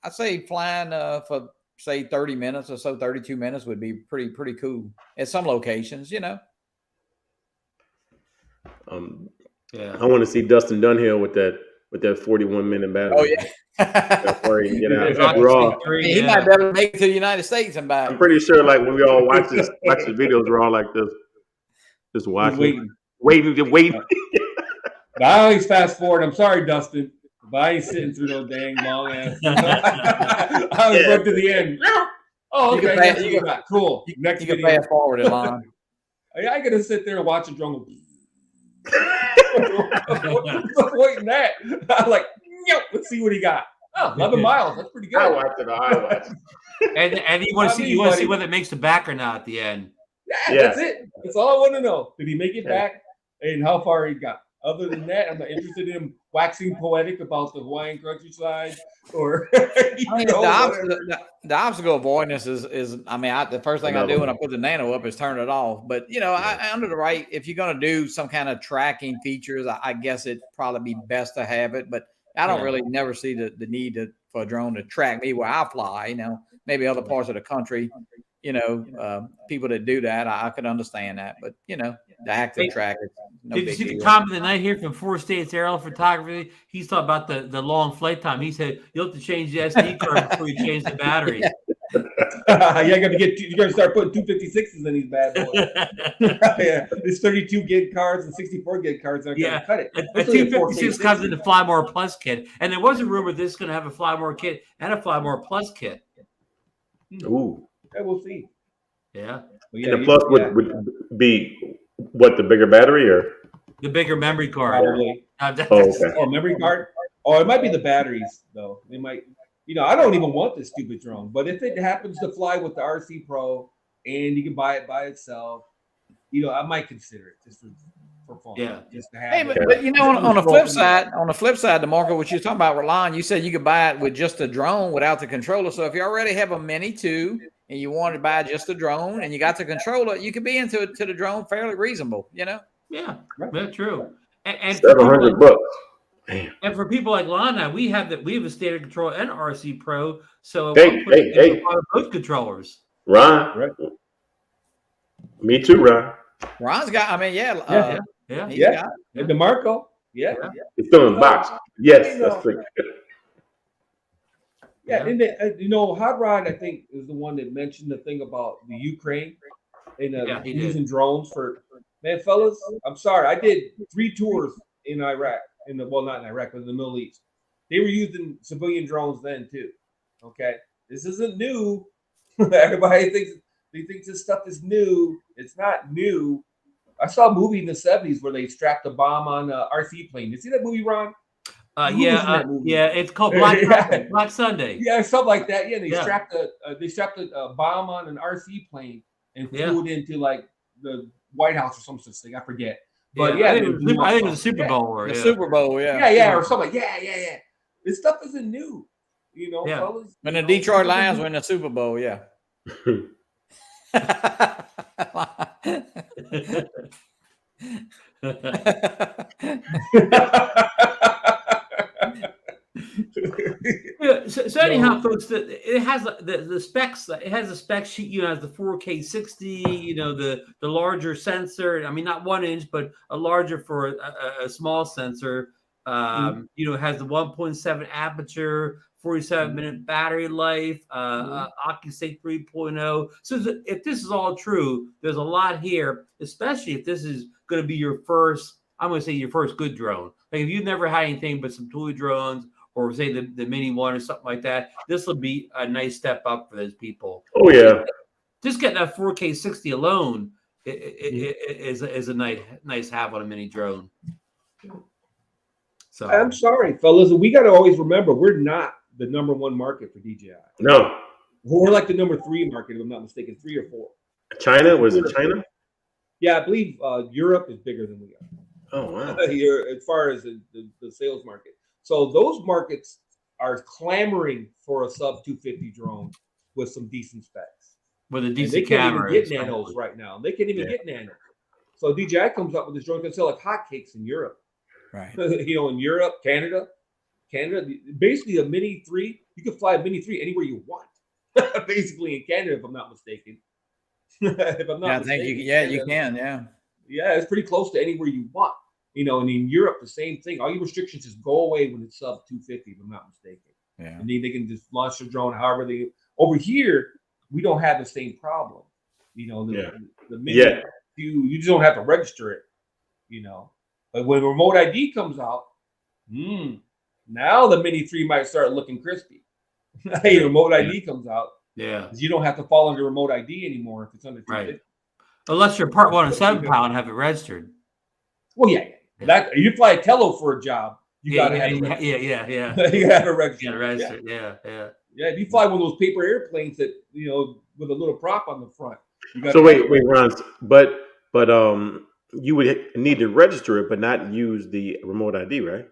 I'd say flying for say 30 minutes or so, 32 minutes would be pretty cool at some locations. You know. Yeah. I want to see Dustin Dunhill with that 41-minute battery. Oh yeah. He might be able to make it to the United States and back. I'm pretty sure, like when we all watch the videos, we're all like this, just watching, waiting. But I always fast forward. I'm sorry, Dustin, but I ain't sitting through no dang long ass. I always go to the end. Oh, okay. Cool. Next you can fast forward it on. I gotta sit there and watch a drone. Waiting that. I'm like, let's see what he got. Oh, 11 miles. That's pretty good. I watched it. And you want to see whether it makes the back or not at the end. Yeah, that's it. That's all I want to know. Did he make it back and how far he got? Other than that, I'm not interested in him waxing poetic about the Hawaiian countryside or the obstacle avoidance is I mean, the first thing I do when I put the Nano up is turn it off. But you know, under the right, if you're going to do some kind of tracking features, I guess it'd probably be best to have it. But I don't really never see the need for a drone to track me where I fly. You know, maybe other parts of the country. You know, people that do that, I could understand that. But you know, the active track is no big deal. Did you see the comment tonight here from 4 States Aerial Photography? He's talking about the long flight time. He said you'll have to change the SD card before you change the battery. You're gonna start putting 256s in these bad boys. Yeah, these 32 gig cards and 64 gig cards are gonna cut it. A 256 comes in the Flymore Plus kit, and there was a rumor this is gonna have a Flymore kit and a Flymore Plus kit. Ooh. Yeah, we'll see. Yeah. And the Plus would be what, the bigger battery or the bigger memory card? Probably. Or memory card. Or it might be the batteries though. They might. You know, I don't even want this stupid drone, but if it happens to fly with the RC Pro and you can buy it by itself, you know, I might consider it just for fun. Yeah, just to have. But you know, on the flip side, DeMarco, what you're talking about, Rolon, you said you could buy it with just a drone without the controller. So if you already have a Mini 2 and you want to buy just a drone and you got the controller, you could be into the drone fairly reasonable. You know. Yeah, that's true. And $700. Damn. And for people like Lana, we have a standard control and RC Pro. So hey. both controllers. Ron, right. Me too, Ron. Ron's got. I mean, yeah. And DeMarco, it's still in the box. Yes, that's good. Yeah, and you know, Hot Rod, I think, is the one that mentioned the thing about the Ukraine and using drones for. Man, fellas, I'm sorry, I did 3 tours in Iraq. Not in Iraq, but in the Middle East. They were using civilian drones then too. Okay, this isn't new. Everybody thinks this stuff is new. It's not new. I saw a movie in the 70s where they strapped a bomb on an RC plane. You see that movie, Ron? Who was in that movie? Yeah, it's called Black Sunday. Black Sunday. Yeah, something like that. Yeah, they strapped a bomb on an RC plane and flew it into like the White House or some such thing. I forget. But I think it was a Super Bowl or the Super Bowl. or something. Yeah. This stuff isn't new. You know, fellas. When the Detroit Lions win the Super Bowl, yeah. So anyhow, folks, it has the specs. It has a spec sheet. You know, has the 4K 60. You know, the larger sensor. I mean, not 1 inch, but a larger for a small sensor. You know, it has the 1.7 aperture, 47-minute battery life, OcuSync 3.0. So if this is all true, there's a lot here, especially if this is going to be your first. I'm going to say your first good drone. Like if you've never had anything but some toy drones, or say the Mini one or something like that, this will be a nice step up for those people. Oh yeah, just getting that 4K 60 alone is a nice have on a mini drone. So I'm sorry, fellas, we got to always remember we're not the #1 market for DJI. No, we're like the #3 market, if I'm not mistaken, 3 or 4. China was it China? Yeah, I believe Europe is bigger than we are. Oh wow! Here, as far as the sales market. So those markets are clamoring for a sub 250 drone with some decent specs. With a decent camera. They can't even get nanos right now. They can't even get nanos. So DJI comes up with this drone can sell like hotcakes in Europe. Right. You know, in Europe, Canada, basically a Mini 3, you can fly a Mini 3 anywhere you want. Basically in Canada, if I'm not mistaken. If I'm not mistaken. You can. Yeah, it's pretty close to anywhere you want. You know, and in Europe, the same thing. All your restrictions just go away when it's sub 250, if I'm not mistaken. Yeah. And then they can just launch the drone however they. Over here, we don't have the same problem. You know, the Mini, you just don't have to register it. You know, but when remote ID comes out, now the Mini 3 might start looking crispy. Hey, remote ID comes out. Yeah, you don't have to fall under remote ID anymore if it's under 250. Right. Unless you're Part 1 and 7 pound and have it registered. Well, yeah. That you fly a Tello for a job, you gotta have it. You gotta register. Yeah. If you fly one of those paper airplanes that with a little prop on the front. So wait, Ron. But you would need to register it, but not use the remote ID, right?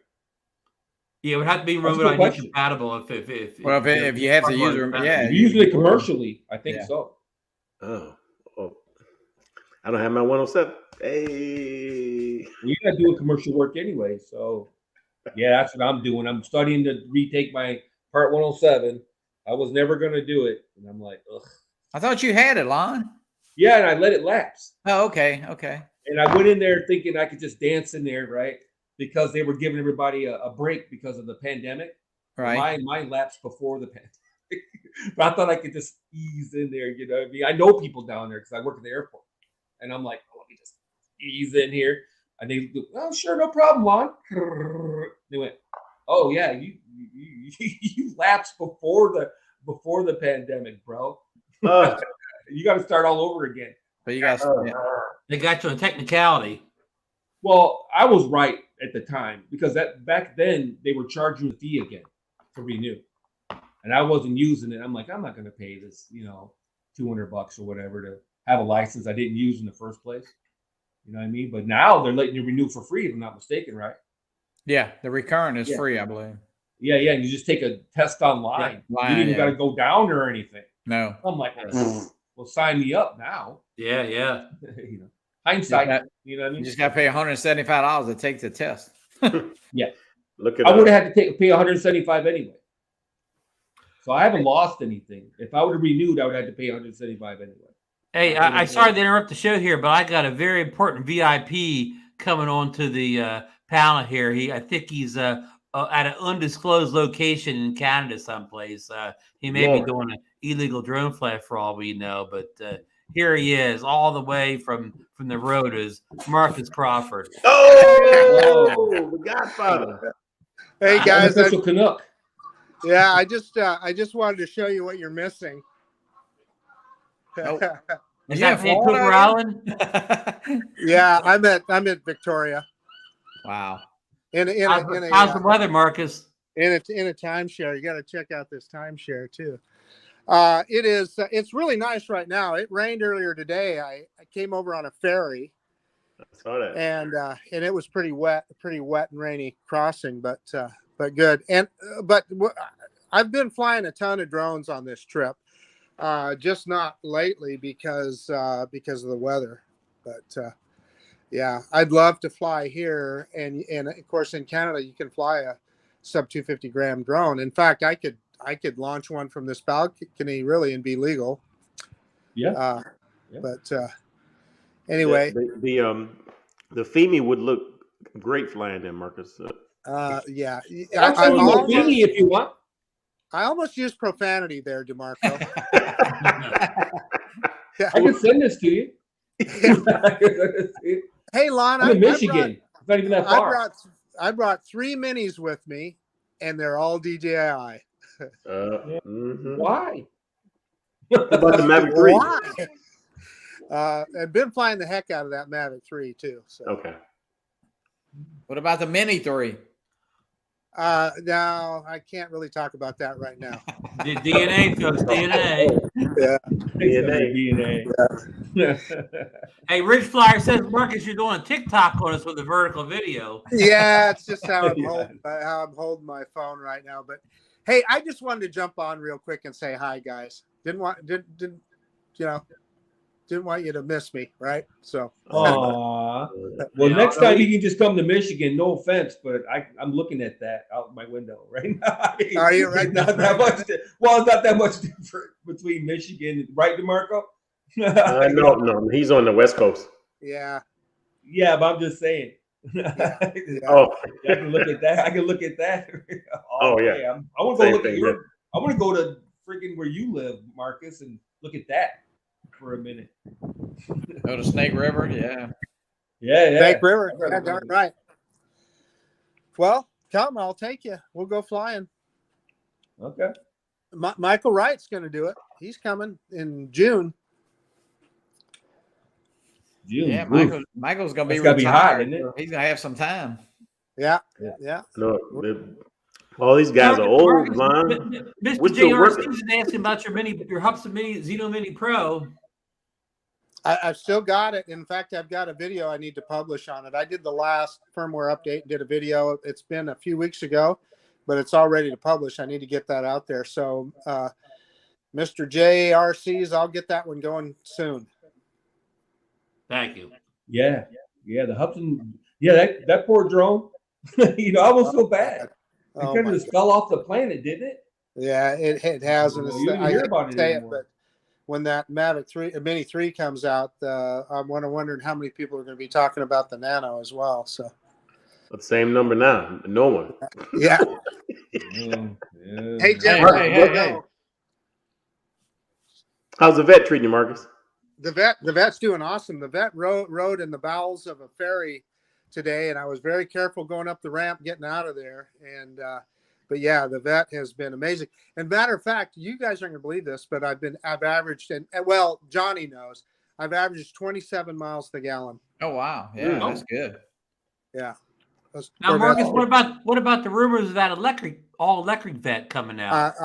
Yeah, it would have to be remote ID compatible if you have to use it. Yeah, if you're using it commercially, I think so. Oh, I don't have my 107. Hey, you gotta do commercial work anyway. So, that's what I'm doing. I'm studying to retake my Part 107. I was never gonna do it, and I'm like, ugh. I thought you had it, Lon. Yeah, and I let it lapse. Oh, okay. And I went in there thinking I could just dance in there, right? Because they were giving everybody a break because of the pandemic. Right. Mine lapsed before the pandemic, but I thought I could just ease in there. You know what I mean? I know people down there because I work at the airport. And I'm like, let me just ease in here. And they go, oh, sure, no problem, Lon. They went, oh yeah, you lapsed before the pandemic, bro. You got to start all over again. But you guys, they got you a technicality. Well, I was right at the time because back then they were charging a fee again to renew, and I wasn't using it. I'm like, I'm not going to pay this, $200 or whatever to have a license I didn't use in the first place. You know what I mean? But now they're letting you renew for free, if I'm not mistaken, right? Yeah, the recurrent is free, I believe. Yeah, and you just take a test online. You didn't even got to go down or anything. No. I'm like, well, sign me up now. Yeah. Hindsight. You know what I mean? You just got to pay $175 to take the test. Yeah. Look at I would have had to pay $175 anyway. So I haven't lost anything. If I would have renewed, I would have had to pay $175 anyway. Hey, I'm sorry to interrupt the show here, but I got a very important VIP coming on to the panel here. I think he's at an undisclosed location in Canada someplace. He may be doing an illegal drone flight for all we know, but here he is, all the way from the road is Marcus Crawford. Oh, the Godfather. Hey guys, Unofficial Canuck. Yeah, I just wanted to show you what you're missing. Is that Vancouver Island? Yeah, I'm at Victoria. Wow. How's the weather, Marcus? In a timeshare. You got to check out this timeshare too. It's really nice right now. It rained earlier today. I came over on a ferry. I saw that. And it was pretty wet and rainy crossing, but good. But I've been flying a ton of drones on this trip, just not lately because of the weather. But yeah, I'd love to fly here, and of course in Canada you can fly a sub 250 gram drone. In fact, I could launch one from this balcony really and be legal. Yeah. But anyway, the Femi would look great flying there, Marcus. yeah. If you want. I almost used profanity there, DeMarco. I can send this to you. Hey, Lon, I'm in Michigan. It's not even that far. I brought 3 minis with me, and they're all DJI. Why? What about the Mavic 3? Why? I've been flying the heck out of that Mavic 3 too. So. Okay. What about the Mini 3? No, I can't really talk about that right now. The DNA, folks, DNA. Yeah. DNA. Hey, Rich Flyer says, Marcus, you're doing a TikTok on us with a vertical video. Yeah, it's just how I'm holding my phone right now. But hey, I just wanted to jump on real quick and say hi, guys. Didn't want you to miss me, right? So. Well, next time you can just come to Michigan. No offense, but I'm looking at that out my window right now. Are you right? Not that much. Well, it's not that much different between Michigan, right, DeMarco? No, he's on the West Coast. Yeah. Yeah, but I'm just saying. Yeah. Oh, I can look at that. I can look at that. Yeah. I want to go look at your. I want to go to freaking where you live, Marcus, and look at that for a minute. Go to Snake River, yeah. Snake River, yeah, darn right. Well, come, I'll take you. We'll go flying. Okay. Michael Wright's going to do it. He's coming in June. Yeah, Michael's going to be retired. Be hot, isn't it? He's going to have some time. Yeah. Look, all these guys are old, man. Mr. JRC is asking about your Hubsan Mini Xeno Mini Pro. I've still got it. In fact, I've got a video I need to publish on it. I did the last firmware update and did a video. It's been a few weeks ago, but it's all ready to publish. I need to get that out there. So, Mr. JRCs, I'll get that one going soon. Thank you. Yeah, the Hubsan. Yeah, that poor drone. I almost feel bad. It kind of just fell off the planet, didn't it? Yeah, it has. And you didn't hear about it anymore. But when that Mavic Mini 3 comes out, I'm wondering how many people are going to be talking about the Nano as well. So, the same number now. No one. Yeah. Hey, Jeff. Hey. How's the vet treating you, Marcus? The vet's doing awesome. The vet rode in the bowels of a ferry today, and I was very careful going up the ramp, getting out of there. And but yeah, the vet has been amazing. And matter of fact, you guys aren't gonna believe this, but I've averaged, and well, Johnny knows, I've averaged 27 miles to the gallon. Oh wow, yeah, that's good. Yeah. Now, Marcus, what about the rumors of that all electric vet coming out?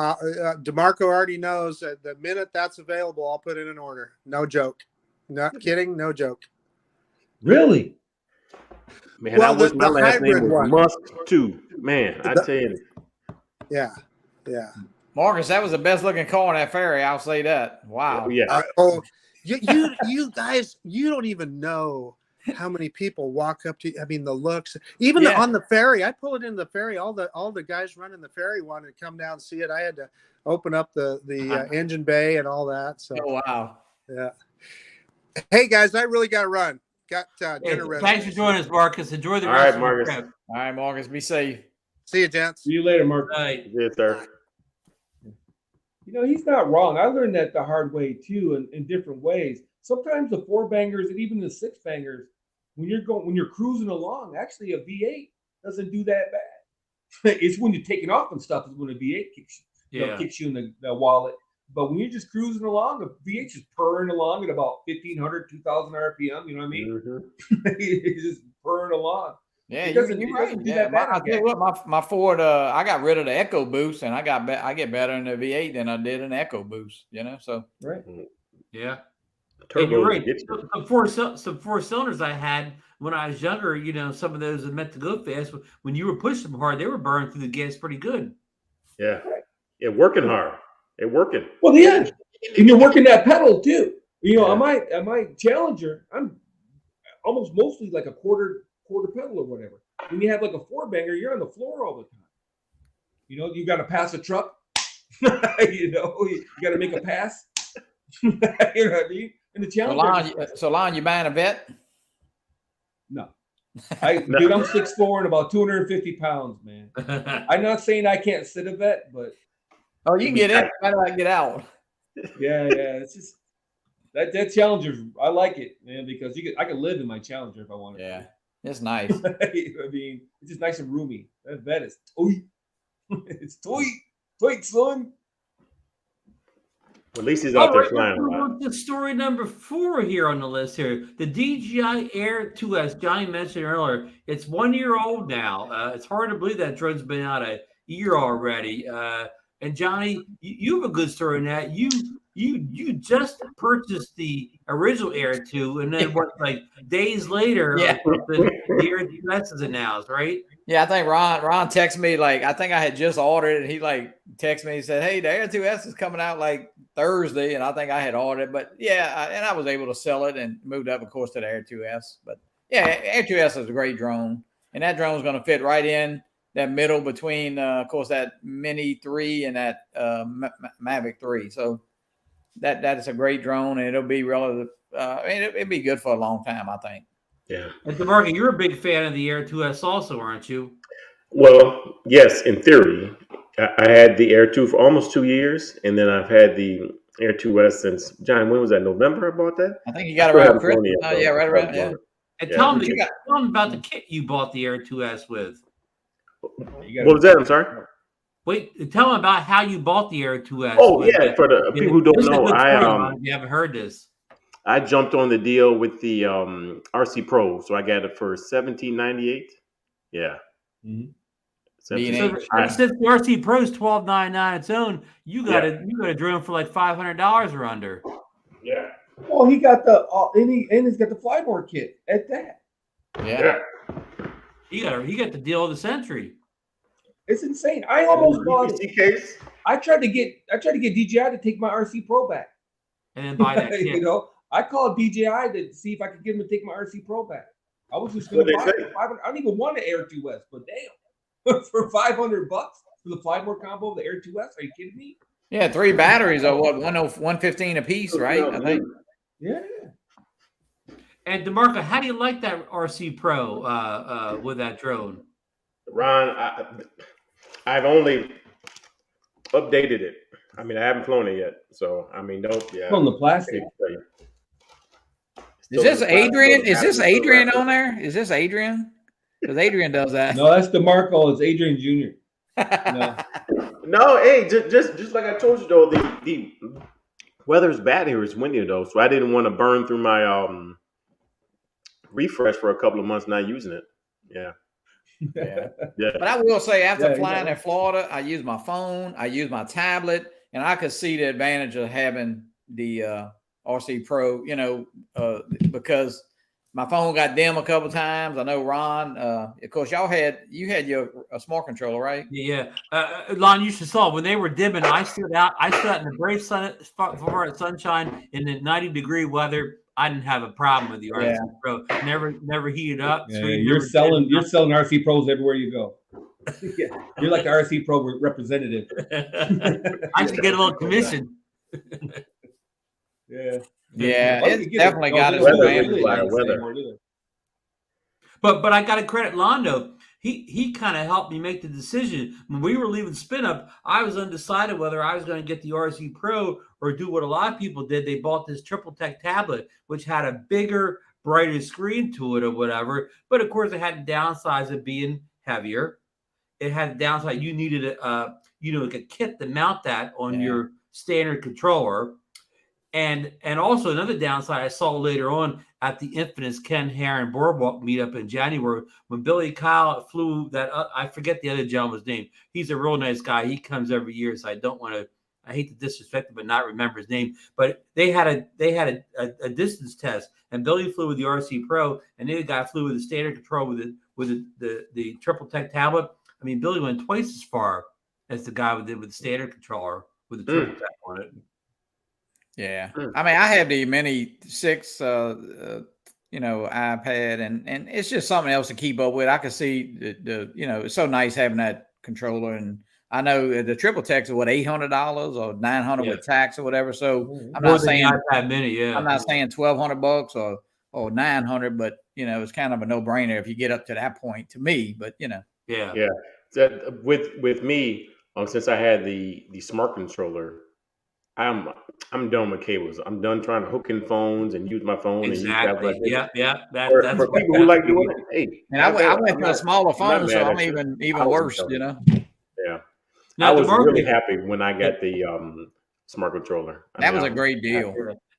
DeMarco already knows that the minute that's available, I'll put in an order. No joke. Not kidding. No joke. Really? Man, I wish my last name was Musk too. Man, I tell you. Yeah. Marcus, that was the best looking car on that ferry. I'll say that. Wow. Yeah. You guys, you don't even know how many people walk up to you. I mean, the looks, even on the ferry. I pull it into the ferry. All the guys running the ferry wanted to come down and see it. I had to open up the engine bay and all that. So. Oh wow. Yeah. Hey guys, I really got to run. Got dinner ready. Thanks for joining us, Marcus. Enjoy the of rest your trip. All right, Marcus. Be safe. See you, gents. See you later, Mark. Right. Yes, sir. He's not wrong. I learned that the hard way too, in different ways. Sometimes the 4-bangers and even the 6-bangers, when you're cruising along, actually a V8 doesn't do that bad. It's when you're taking off and stuff is when a V8 kicks you in the wallet. But when you're just cruising along, a V8 just purring along at about 1,500, 2,000 RPM. You know what I mean? Mm-hmm. It's just purring along. Yeah, It you're doesn't right. do Yeah, that bad I on tell you gas. what, my Ford, I got rid of the Echo Boost, and I get better in the V8 than I did in the Echo Boost. You know, so Right. Yeah. And you're Turbos right. get you. Some four cylinders I had when I was younger, you know, some of those are meant to go fast. When you were pushing them hard, they were burning through the gas pretty good. Yeah. Yeah, working hard. They're working. Well, yeah, and you're working that pedal too. You know, Yeah. on my Challenger, I'm almost mostly like a quarter pedal or whatever. When you have like a four banger, you're on the floor all the time. You know, you got to pass a truck. You know, you got to make a pass. You know what I mean? And the Challenger. so Lon, you buying a vet? No. Dude, I'm 6'4" and about 250 pounds, man. I'm not saying I can't sit a vet, but You can get in, why not get out? yeah, it's just that Challenger. I like it, man, because I could live in my Challenger if I wanted. Yeah, it's nice. I mean, it's just nice and roomy. That vet is toy. It's toy, son. Well, at least he's out there flying a lot. The story number 4 here on the list here. The DJI Air 2, as Johnny mentioned earlier, it's 1 year old now. It's hard to believe that drone's been out a year already. And Johnny, you have a good story in that. You just purchased the original Air 2, and then what, like days later, the Air 2S is announced, right? Yeah, I think Ron texted me, like, I think I had just ordered it, and he like texted me and said, "Hey, the Air 2S is coming out like Thursday," and I think I had ordered it, but yeah, and I was able to sell it and moved up, of course, to the Air 2S. But yeah, Air 2S is a great drone, and that drone is going to fit right in that middle between, of course, that Mini 3 and that Mavic 3. So that is a great drone, and it'll be relative. It'll be good for a long time, I think. Yeah. And DeMarco, you're a big fan of the Air 2S also, aren't you? Well, yes, in theory. I had the Air 2 for almost 2 years, and then I've had the Air 2S since, John, when was that? November I bought that? I think you got it around Christmas. Yeah, right around, yeah. And tell them about the kit you bought the Air 2S with. What was that? I'm sorry? Wait, tell them about how you bought the Air 2S. Oh, yeah, for the people who don't know, if you haven't heard this. I jumped on the deal with the RC Pro, so I got it for $17.98. Yeah. Mm-hmm. So since the RC Pro is $12.99 its own, you got a drone for like $500 or under. Yeah. Well, he got he's got the flymore kit at that. Yeah. He got the deal of the century. It's insane. I almost bought it. Case. I tried to get DJI to take my RC Pro back. And then buy that kit. You know, I called DJI to see if I could get him to take my RC Pro back. I was just going to buy it. I don't even want an Air 2S, but damn, for $500 for the flymore combo of the Air 2S, are you kidding me? Yeah, 3 batteries are what, 115 a piece, right? I think. Yeah. And DeMarco, how do you like that RC Pro with that drone? Ron, I've only updated it. I mean, I haven't flown it yet, so I mean, On the plastic. Is this Adrian? Is this Adrian on there? Is this Adrian? Because Adrian does that. No, that's DeMarco. It's Adrian Jr. No, hey, just like I told you though, the weather's bad here. It's windy though, so I didn't want to burn through my refresh for a couple of months not using it. Yeah. But I will say, after flying in Florida, I use my phone, I use my tablet, and I could see the advantage of having the RC Pro, because my phone got dim a couple times. I know Ron, of course, you had your smart controller, right? Yeah. Lon, you should saw when they were dimming, I stood out in the brave sunshine in the 90-degree weather. I didn't have a problem with the RC Pro. Never heated up. Yeah, you're selling RC Pros everywhere you go. You're like the RC Pro representative. I should get a little commission. Yeah, it's definitely got its advantage. But I got to credit Londo. He kind of helped me make the decision. When we were leaving Spin Up, I was undecided whether I was going to get the RC Pro or do what a lot of people did. They bought this Triple Tech tablet, which had a bigger, brighter screen to it or whatever. But of course, it had the downsides of being heavier. It had the downside you needed a kit to mount that on your standard controller. And also another downside I saw later on at the infamous Ken Heron Boardwalk meetup in January when Billy Kyle flew that. I forget the other gentleman's name. He's a real nice guy. He comes every year, so I don't want to. I hate to disrespect him, but not remember his name. But they had a distance test, and Billy flew with the RC Pro, and the other guy flew with the standard control with the triple tech tablet. I mean, Billy went twice as far as the guy with the standard controller with the triple tech on it. Yeah, I mean, I have the Mini 6, iPad, and it's just something else to keep up with. I can see the it's so nice having that controller, and I know the triple techs are what, $800 or $900 with tax or whatever. So I'm not saying iPad Mini, I'm not saying $1,200 or $900, but it's kind of a no brainer if you get up to that point to me. But yeah. That, with me, since I had the smart controller, I'm done with cables. I'm done trying to hook in phones and use my phone. Exactly. And use that. Yeah. That's for people who like doing it. Hey, and I went to a smaller phone, so I'm even worse. Yeah. Now, I was really happy when I got the smart controller. That was a great deal.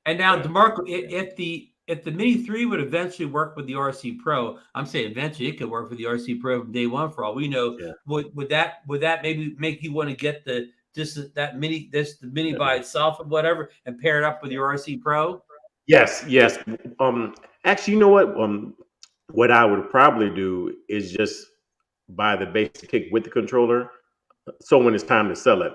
And now, DeMarco, if the Mini 3 would eventually work with the RC Pro, I'm saying eventually it could work with the RC Pro from day one for all we know. Yeah. Would that maybe make you want to get the Mini by itself or whatever and pair it up with your RC Pro? Yes. Actually, you know what? What I would probably do is just buy the basic kit with the controller. So when it's time to sell it,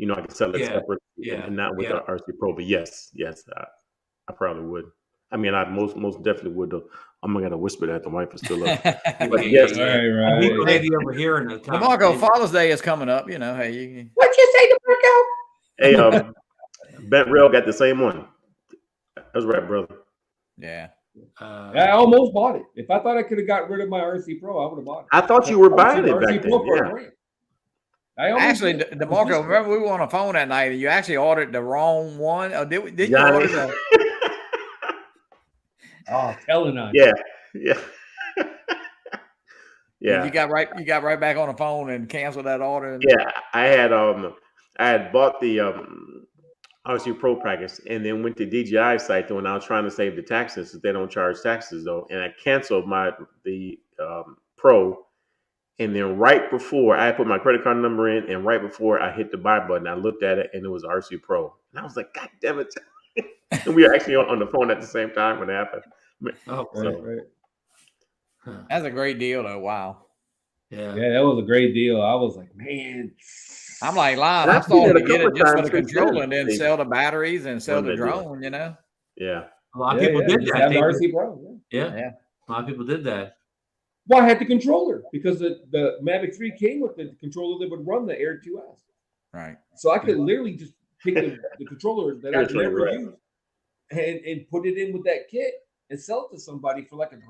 I can sell it separate and not with the RC Pro. But yes, I probably would. I mean, I most definitely would. I'm gonna whisper that the wife is still up. But yes, right. People maybe over here in the DeMarco, Father's Day is coming up. Hey, what you say, DeMarco? Hey, Ben Rail got the same one. That's right, brother. Yeah. I almost bought it. If I thought I could have got rid of my RC Pro, I would have bought it. I thought you were buying it back then. Actually, DeMarco, remember we were on a phone that night and you actually ordered the wrong one? Or did you order the... Oh, telling on you. You got right back on the phone and canceled that order. Yeah, I had bought the RC Pro package and then went to DJI site though, and I was trying to save the taxes. They don't charge taxes though, and I canceled the Pro. And then right before I put my credit card number in, and right before I hit the buy button, I looked at it and it was RC Pro, and I was like, "God damn it!" And we were actually on the phone at the same time when it happened. Oh, right. That's a great deal, though. Wow. Yeah, that was a great deal. I was like, man, I'm like, Lon, I thought to get it just for the controller and then sell the batteries and sell the drone. Yeah, a lot of people did that. Have the RC Pro. Yeah, a lot of people did that. Well, I had the controller because the Mavic 3 came with the controller that would run the Air 2S. Right. So I could literally just take the controller that I've never used and put it in with that kit and sell it to somebody for like $1,000.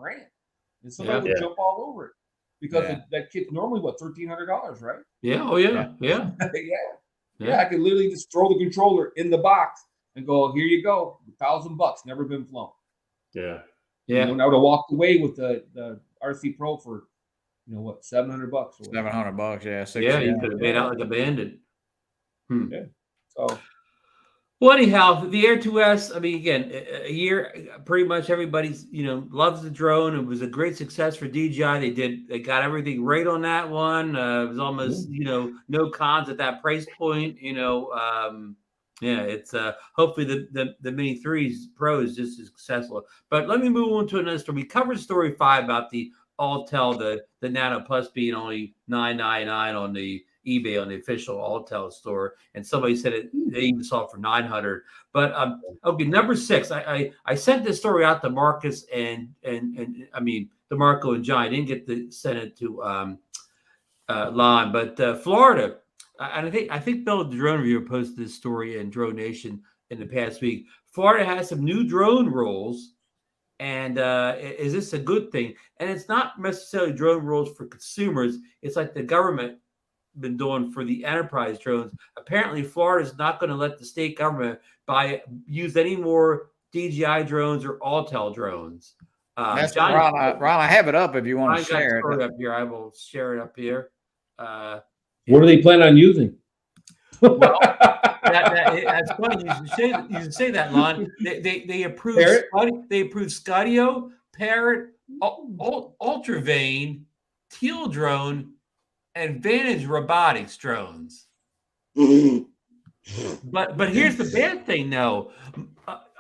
And somebody would jump all over it because that kit's normally $1,300, right? Yeah. Oh, yeah. Yeah. I could literally just throw the controller in the box and go, here you go, $1,000, never been flown. Yeah. And I would have walked away with the RC Pro for, $700 or $700, yeah. You could have made out like a bandit. Yeah. So. Well, anyhow, the Air 2S, I mean, again, a year, pretty much everybody's, loves the drone. It was a great success for DJI. They got everything right on that one. It was almost, no cons at that price point, it's hopefully the Mini 3's Pro is just as successful. But let me move on to another story. We covered story 5 about the Autel, the Nano Plus being only $999 on the eBay on the official Autel store, and somebody said they even saw it for $900. But okay, number 6. I sent this story out to Marcus and I mean DeMarco and Johnnie. I didn't get to send it to Lon, but Florida. And I think Bill, the drone reviewer, posted this story in DroneNation in the past week. Florida has some new drone rules, and is this a good thing? And it's not necessarily drone rules for consumers. It's like the government been doing for the enterprise drones. Apparently, Florida is not going to let the state government use any more DJI drones or Autel drones. That's Ron, I have it up if you want to share it. Up here. I will share it up here. What do they plan on using? Well, That's funny. You should say that, Lon. They approved Scudio, Parrot, Ultravane, Teal Drone, and Vantage Robotics drones. But here's the bad thing, though.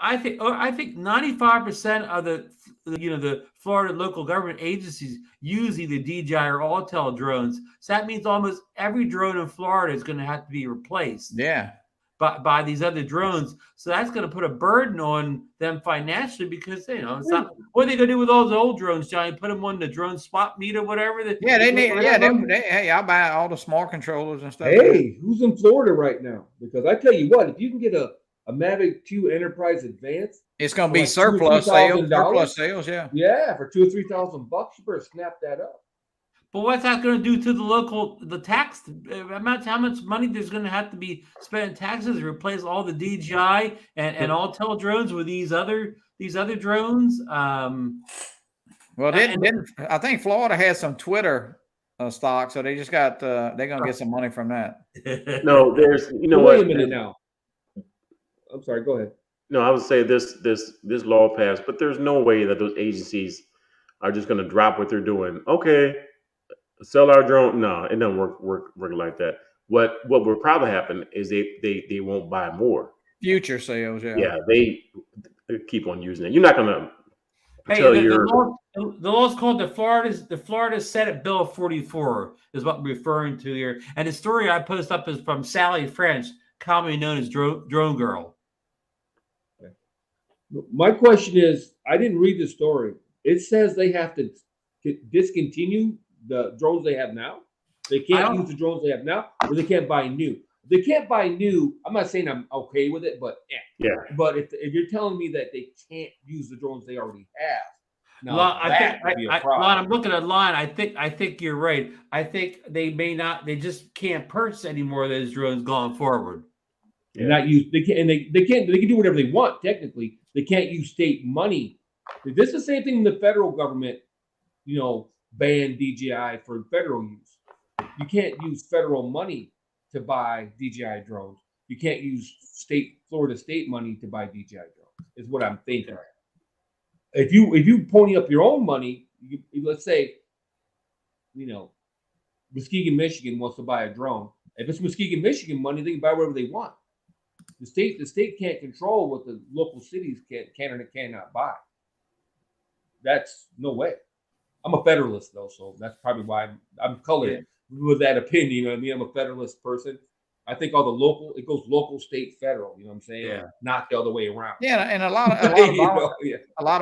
I think 95% of the Florida local government agencies use either DJI or Autel drones. So that means almost every drone in Florida is going to have to be replaced. Yeah. By these other drones. So that's going to put a burden on them financially because it's not. What are they going to do with all the old drones, Johnny? Put them on the drone spot meet or whatever. They need. Hey, I'll buy all the small controllers and stuff. Hey, who's in Florida right now? Because I tell you what, if you can get a Mavic 2 Enterprise Advanced, it's going to be surplus sales. Surplus sales, yeah. Yeah, for $2,000 or $3,000, you better snap that up. But what's that going to do to the tax amount? How much money there's going to have to be spent in taxes to replace all the DJI and Autel drones with these other drones? Well, I think Florida has some Twitter stock, so they just got they're going to get some money from that. No, there's Wait a minute now. I'm sorry. Go ahead. No, I would say this law passed, but there's no way that those agencies are just going to drop what they're doing. Okay. Sell our drone? No, it doesn't work like that. What will probably happen is they won't buy more. Future sales, yeah. Yeah, they keep on using it. You're not gonna the law is called the Florida Senate Bill of 44 is what we're referring to here. And the story I post up is from Sally French, commonly known as Drone Girl. My question is, I didn't read the story. It says they have to discontinue the drones they have now. They can't use the drones they have now, or they can't buy new. If they can't buy new, I'm not saying I'm okay with it, but yeah. But if you're telling me that they can't use the drones they already have, Lon, I'm looking at Lon. I think you're right. I think they may not. They just can't purchase any more of those drones going forward. Yeah. Not use. They can. And they can't. They can do whatever they want. Technically, they can't use state money. This is the same thing in the federal government. Ban DJI for federal use. You can't use federal money to buy DJI drones. You can't use Florida state money to buy DJI drones. Is what I'm thinking. If you pony up your own money, let's say, Muskegon, Michigan wants to buy a drone. If it's Muskegon, Michigan money, they can buy whatever they want. The state can't control what the local cities can or cannot buy. That's no way. I'm a Federalist though, so that's probably why I'm colored with that opinion. You know what I mean? I'm a Federalist person. I think it goes local, state, federal. You know what I'm saying? Yeah. Not the other way around. Yeah, and a lot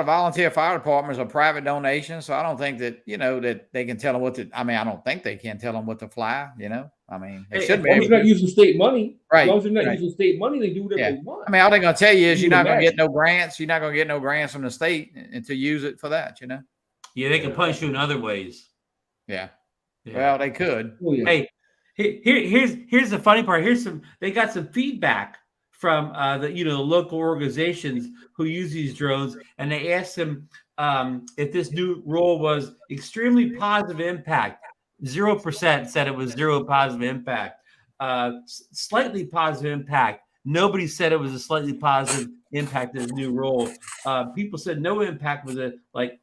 of volunteer fire departments are private donations, so I don't think that that they can tell them what to. I mean, I don't think they can tell them what to fly. I mean, they shouldn't be. As long as they're not using state money, right? As long as they're not using state money, they do whatever they want. I mean, all they're going to tell you is you're not going to get no grants. You're not going to get no grants from the state and to use it for that. Yeah, they can punish you in other ways. Yeah. Well, they could. Oh, yeah. Hey, here's the funny part. They got some feedback from the local organizations who use these drones, and they asked them if this new rule was extremely positive impact. 0% said it was zero positive impact. Slightly positive impact. Nobody said it was a slightly positive impact of the new rule. People said no impact was like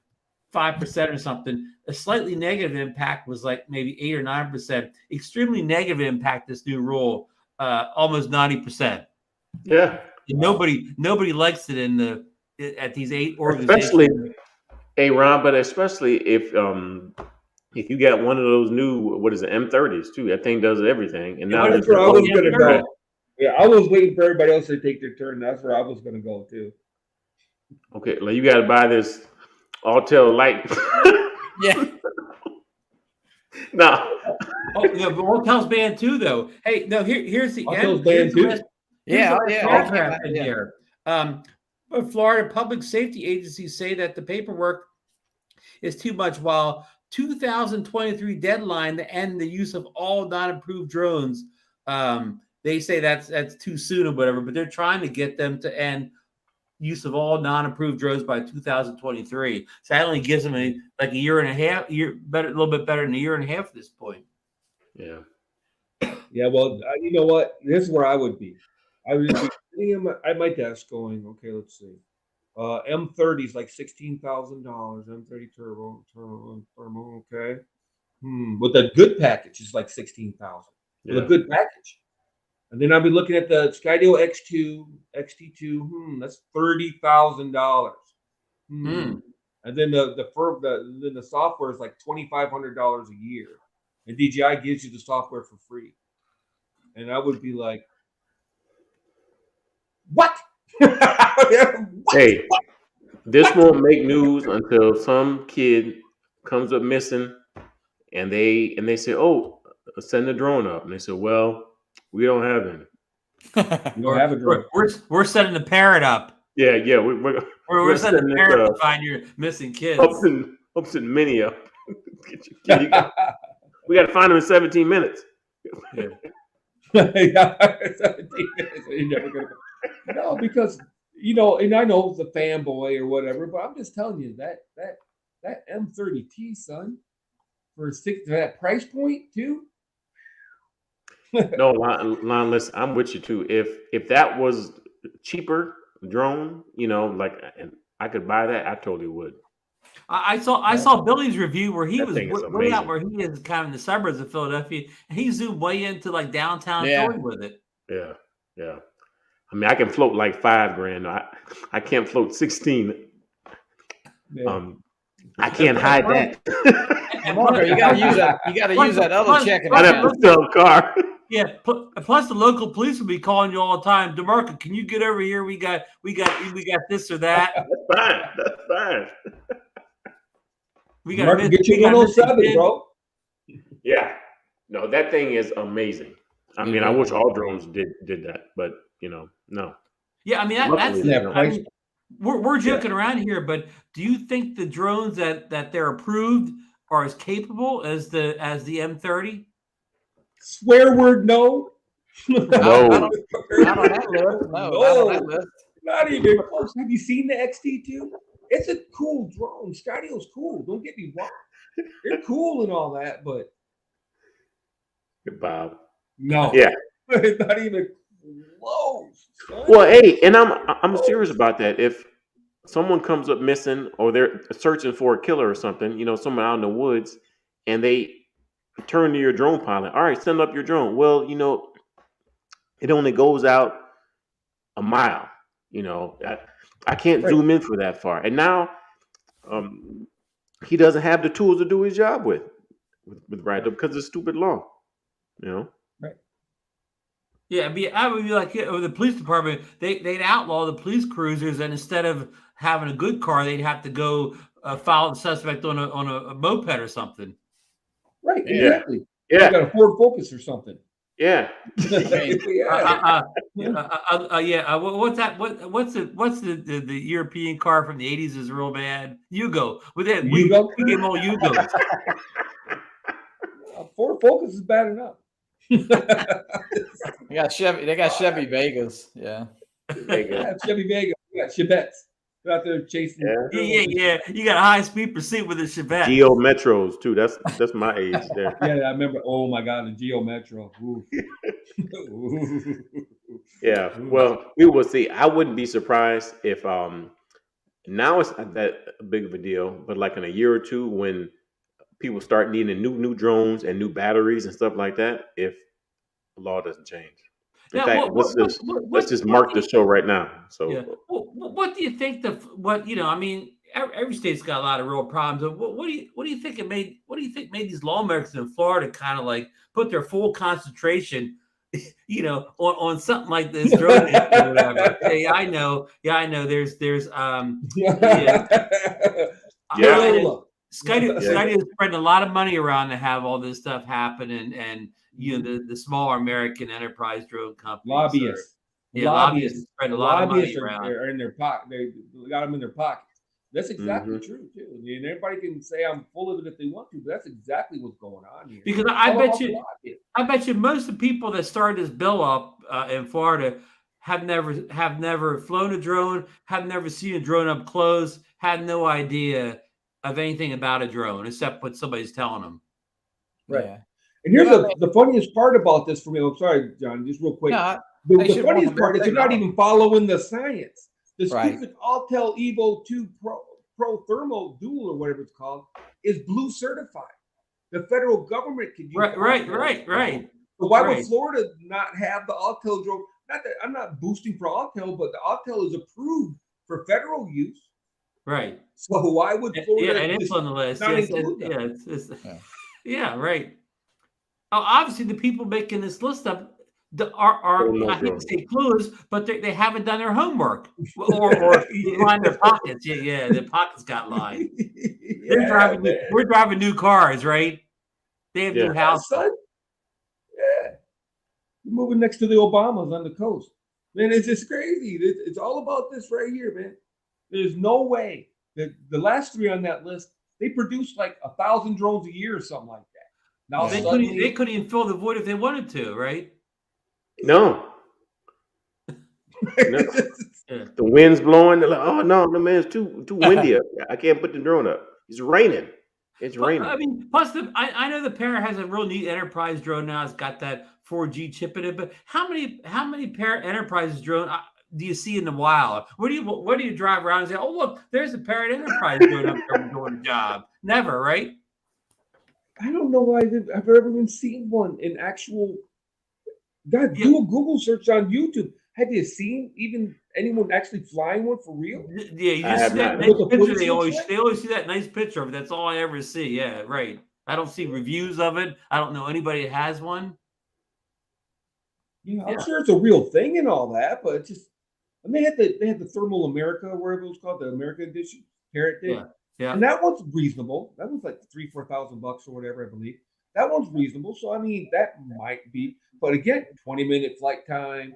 5% or something. A slightly negative impact was like maybe 8 or 9%. Extremely negative impact, this new rule, almost 90%. Yeah. And nobody likes it at these 8 organizations. Especially, Ron, but especially if you got one of those new, M30s too. That thing does everything. And now that's where I was gonna go. Yeah, I was waiting for everybody else to take their turn. That's where I was gonna go too. Okay, well, you got to buy this Autel light. Yeah. No. But Autel's banned too, though. Hey, no, here's the Autel's banned too. In here. But Florida public safety agencies say that the paperwork is too much, while 2023 deadline to end the use of all non-approved drones. They say that's too soon or whatever, but they're trying to get them to end use of all non-approved drones by 2023. So that only gives them a year and a half, a little bit better than a year and a half at this point. Yeah. Yeah. Well, you know what? This is where I would be. I would be sitting at my desk going, okay, let's see. M30 is like $16,000. M30 turbo, thermal, okay. With a good package, it's like 16,000 with a good package. And then I'll be looking at the Skydio X2, XT2. That's $30,000. And then the software is like $2,500 a year, and DJI gives you the software for free. And I would be like, what? Hey, this won't make news until some kid comes up missing, and they say, "Oh, send the drone up." And they say, "Well, we don't have any. You don't have a drone. We're setting the parrot up. Yeah, We're setting the parrot to find your missing kids. Ups and Mini up. We got to find them in 17 minutes. Yeah, 17 minutes. You're never gonna. No, because and I know it's a fanboy or whatever, but I'm just telling you that M30T, son, for that price point too. No, Lon, listen, I'm with you too. If that was cheaper drone, and I could buy that, I totally would. I saw Billy's review where he was way out amazing. where he is kind of in the suburbs of Philadelphia, and he zoomed way into like downtown Philly with it. Yeah. I mean, I can float like $5,000. I can't float 16. Yeah. I can't hide that. And Marco, you gotta use that. You gotta use that other checking. I'd have to sell a car. Yeah. Plus, the local police will be calling you all the time. DeMarco, can you get over here? We got this or that. That's fine. We got to get you 107, bro. Yeah. No, that thing is amazing. I mean, I wish all drones did that, but no. Yeah, I mean we're joking around here, but do you think the drones that they're approved are as capable as the M30? Swear word no. No. Not on that list. No, not on that list. Not even close. Have you seen the XT2? It's a cool drone. Skydio's cool. Don't get me wrong. They're cool and all that, but Bob. no. Yeah. Not even close. Son. Well, hey, and I'm serious about that. If someone comes up missing or they're searching for a killer or something, someone out in the woods, and they turn to your drone pilot. All right, send up your drone. Well, it only goes out a mile. I can't zoom in for that far. And now he doesn't have the tools to do his job with right up because it's stupid law. Right. Yeah, I would be like the police department. They'd outlaw the police cruisers, and instead of having a good car, they'd have to go follow the suspect on a moped or something. Right. Exactly. Yeah. You got a Ford Focus or something. Yeah. What's that? What's the European car from the 80s is real bad? Yugo. We gave them all Yugos. Ford Focus is bad enough. They got Chevy Vegas. Yeah. Chevy Vega. You got Chevettes. You're out there chasing. Yeah. You got a high speed pursuit with a Chevette. Geo Metros too. That's my age there. Yeah, I remember. Oh my God, the Geo Metro. Yeah. Well, we will see. I wouldn't be surprised if now it's not that big of a deal, but like in a year or two when people start needing new drones and new batteries and stuff like that, if the law doesn't change. In fact, let's just mark the show right now. So, what do you think? Every state's got a lot of real problems. What do you think made these lawmakers in Florida kind of like put their full concentration, on something like this drone or whatever? Yeah, I know. There's Skydio is spreading a lot of money around to have all this stuff happen, and the smaller American enterprise drone companies. Lobbyists spread a lot of money around. Are in their pocket. They got them in their pockets. That's exactly true too. And everybody can say I'm full of it if they want to, but that's exactly what's going on here. Because I bet you most of the people that started this bill up in Florida have never flown a drone, have never seen a drone up close, had no idea of anything about a drone except what somebody's telling them. Right. Yeah. And here's the funniest part about this for me. I'm sorry, John, just real quick. The funniest part is they're not even following the science. The stupid Autel Evo 2 Pro Thermo Dual or whatever it's called is blue certified. The federal government can use right. So why would Florida not have the Autel drone? Not that I'm not boosting for Autel, but the Autel is approved for federal use. Right. So why would Florida? Yeah, it is on the list. Yes, right. Oh, obviously the people making this list up are I hate to say clueless, but they haven't done their homework or line their pockets. Yeah, their pockets got lined. We're driving new cars, right? They have new houses. Son. Yeah, you're moving next to the Obamas on the coast, man. It's just crazy. It's all about this right here, man. There's no way that the last three on that list they produce like 1,000 drones a year or something like that. Now they couldn't even fill the void if they wanted to, right? No. The wind's blowing. They're like, oh no, man, it's too windy up. I can't put the drone up. It's raining. It's raining. I mean, plus I know the Parrot has a real neat enterprise drone now. It's got that 4G chip in it. But how many Parrot enterprise drone do you see in the wild? Where do you drive around and say, oh look, there's a Parrot enterprise drone up there doing a job? Never, right? I don't know why I've ever even seen one in actual. God, do a Google search on YouTube. Have you seen even anyone actually flying one for real? Yeah, you just see that nice picture. They always see that nice picture of it. That's all I ever see. Yeah, right. I don't see reviews of it. I don't know anybody that has one. I'm sure it's a real thing and all that, but it's just. And they had the Thermal America, whatever it was called, the America edition. Parrot did. Yeah. And that one's reasonable. That was like $3,000-4,000 or whatever, I believe. That one's reasonable. So I mean, that might be. But again, 20-minute flight time,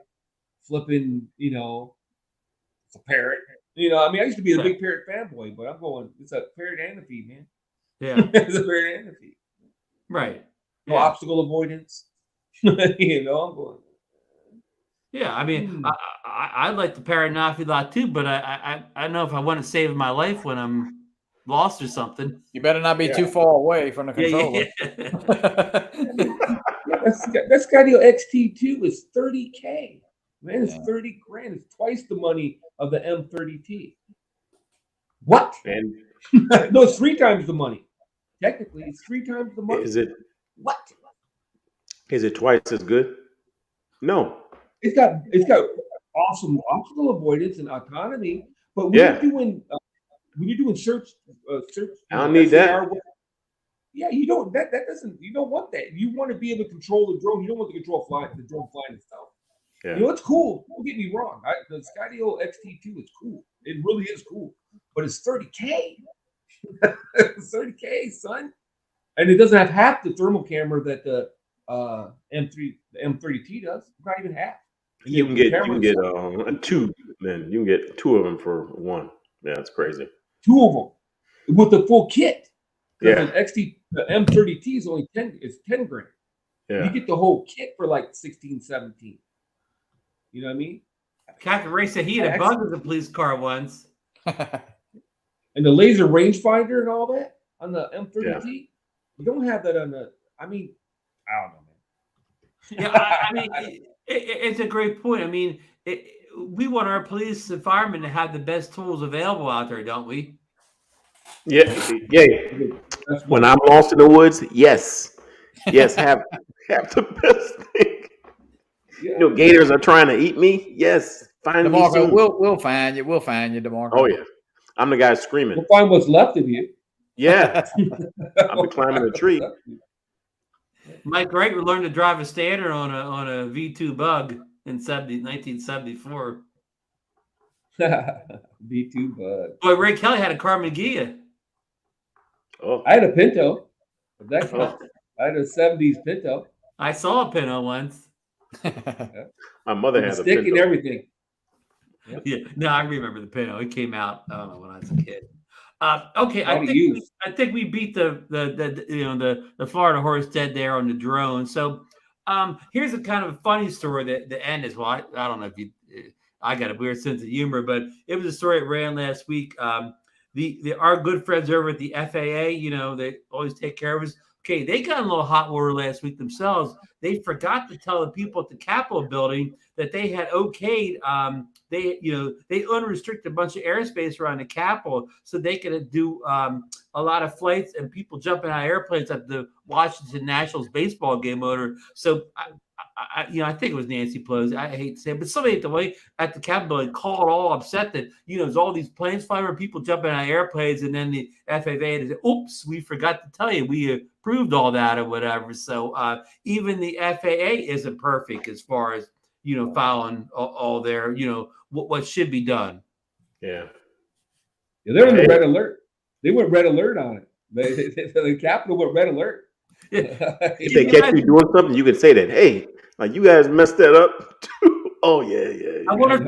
flipping. It's a Parrot. I mean, I used to be a big Parrot fanboy, but I'm going. It's a Parrot and a feed, man. Yeah, it's a Parrot and a feed. Right. No obstacle avoidance. I'm going. Yeah, I mean, I like the Parrot an awful lot too, but I don't know if I want to save my life when I'm lost or something. You better not be too far away from the controller. That Skydio XT2 is $30K. Man, it's $30 grand. It's twice the money of the M30T. What? And no, it's 3 times the money. Technically, it's 3 times the money. Is it? What? Is it twice as good? No. It's got awesome obstacle avoidance and autonomy, but when you're doing search, I don't need that. Yeah, you don't. That doesn't. You don't want that. You want to be able to control the drone. You don't want to control the drone flying itself. Yeah. It's cool. Don't get me wrong. The Skydio XT2 is cool. It really is cool, but it's $30K. It's $30K, son, and it doesn't have half the thermal camera that the M30T does. Not even half. You can get 2. Then you can get 2 of them for 1. Yeah, it's crazy. 2 of them with the full kit. Yeah. The M30T is only 10. It's 10 grand. Yeah. You get the whole kit for like 16, 17. You know what I mean? Captain Ray said he had a bug with the police car once. And the laser rangefinder and all that on the M30T. You don't have that on the. I mean, I don't know, man. Yeah, I mean, it's a great point. I mean, we want our police and firemen to have the best tools available out there, don't we? Yeah. When I'm lost in the woods, yes, have the best thing. Yeah. Gators are trying to eat me. Yes, find me soon. We'll find you. We'll find you, DeMarco. Oh yeah, I'm the guy screaming. We'll find what's left of you. Yeah, I'll be climbing a tree. Mike Wright learned to drive a standard on a V2 Bug in 1974. V2 Bug. Boy, Ray Kelly had a Carmen Ghia. Oh, I had a Pinto. I had a 70s Pinto. I saw a Pinto once. My mother has a stick Pinto. and everything. Yeah, no, I remember the Pinto. It came out, I don't know, when I was a kid. Okay, I think we beat the Florida horse dead there on the drone. So here's a kind of a funny story that end is I don't know if I got a weird sense of humor, but it was a story that ran last week. Our good friends over at the FAA, they always take care of us, Okay, they got a little hot water last week themselves. They forgot to tell the people at the Capitol building that they had okayed. They unrestricted a bunch of airspace around the Capitol so they could do a lot of flights and people jumping out of airplanes at the Washington Nationals baseball game owner. So I think it was Nancy Pelosi. I hate to say it, but somebody at the Capitol building called all upset that there's all these planes flying over, people jumping out of airplanes, and then the FAA said, "Oops, we forgot to tell you, we approved all that or whatever." So even the FAA isn't perfect as far as following all their what should be done. Yeah, they're in the red alert. They went red alert on it. The Capitol went red alert. If they catch you doing something, you can say that. Hey, like you guys messed that up. Oh yeah. I wonder if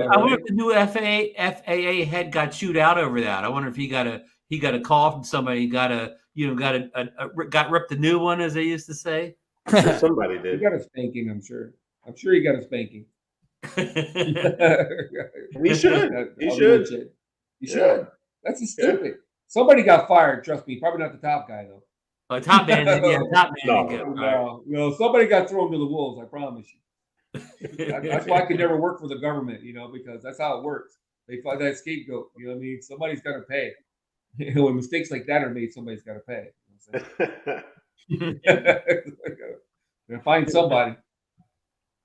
the new FAA head got chewed out over that. I wonder if he got a call from somebody, got ripped a new one, as they used to say. Somebody did. He got a spanking. I'm sure he got a spanking. He should. He should. That's stupid. Somebody got fired. Trust me. Probably not the top guy though. Top man. Yeah, top man. No, somebody got thrown to the wolves. I promise you. That's why I could never work for the government, because that's how it works. They find that scapegoat. You know what I mean? Somebody's got to pay. When mistakes like that are made, somebody's got to pay. Gonna find somebody.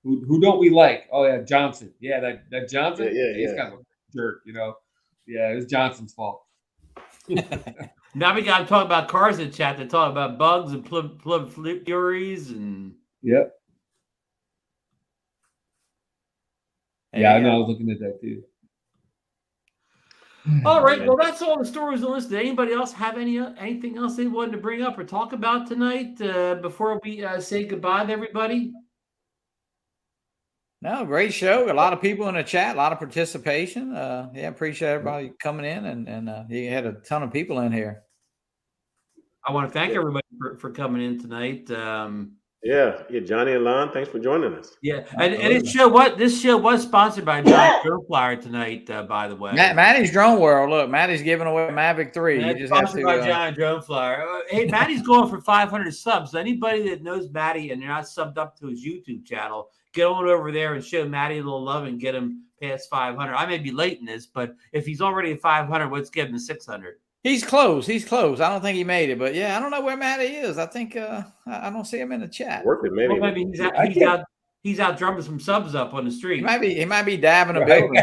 Who don't we like? Oh yeah, Johnson. Yeah, that Johnson. Yeah. He's kind of a jerk, Yeah, it's Johnson's fault. Now we got to talk about cars in chat. They talk about bugs and plug furies and. Yep. Yeah, I know. I was looking at that too. All right. Well, that's all the stories on this. Did anybody else have anything else they wanted to bring up or talk about tonight before we say goodbye to everybody? No, great show. A lot of people in the chat, a lot of participation. Appreciate everybody coming in, and you had a ton of people in here. I want to thank everybody for coming in tonight. Johnny and Lon, thanks for joining us. Yeah, and this show was sponsored by Johnnie DroneFlyer tonight, by the way. Maddie's Drone World. Look, Maddie's giving away a Mavic 3. You just sponsored by Johnnie DroneFlyer. Hey, Maddie's going for 500 subs. Anybody that knows Maddie and you're not subbed up to his YouTube channel, get on over there and show Maddie a little love and get him past 500. I may be late in this, but if he's already at 500, let's give him 600. He's close. I don't think he made it, but I don't know where Maddie is. I think I don't see him in the chat. Working, maybe. Well, maybe he's out drumming some subs up on the street. He might be dabbing a building.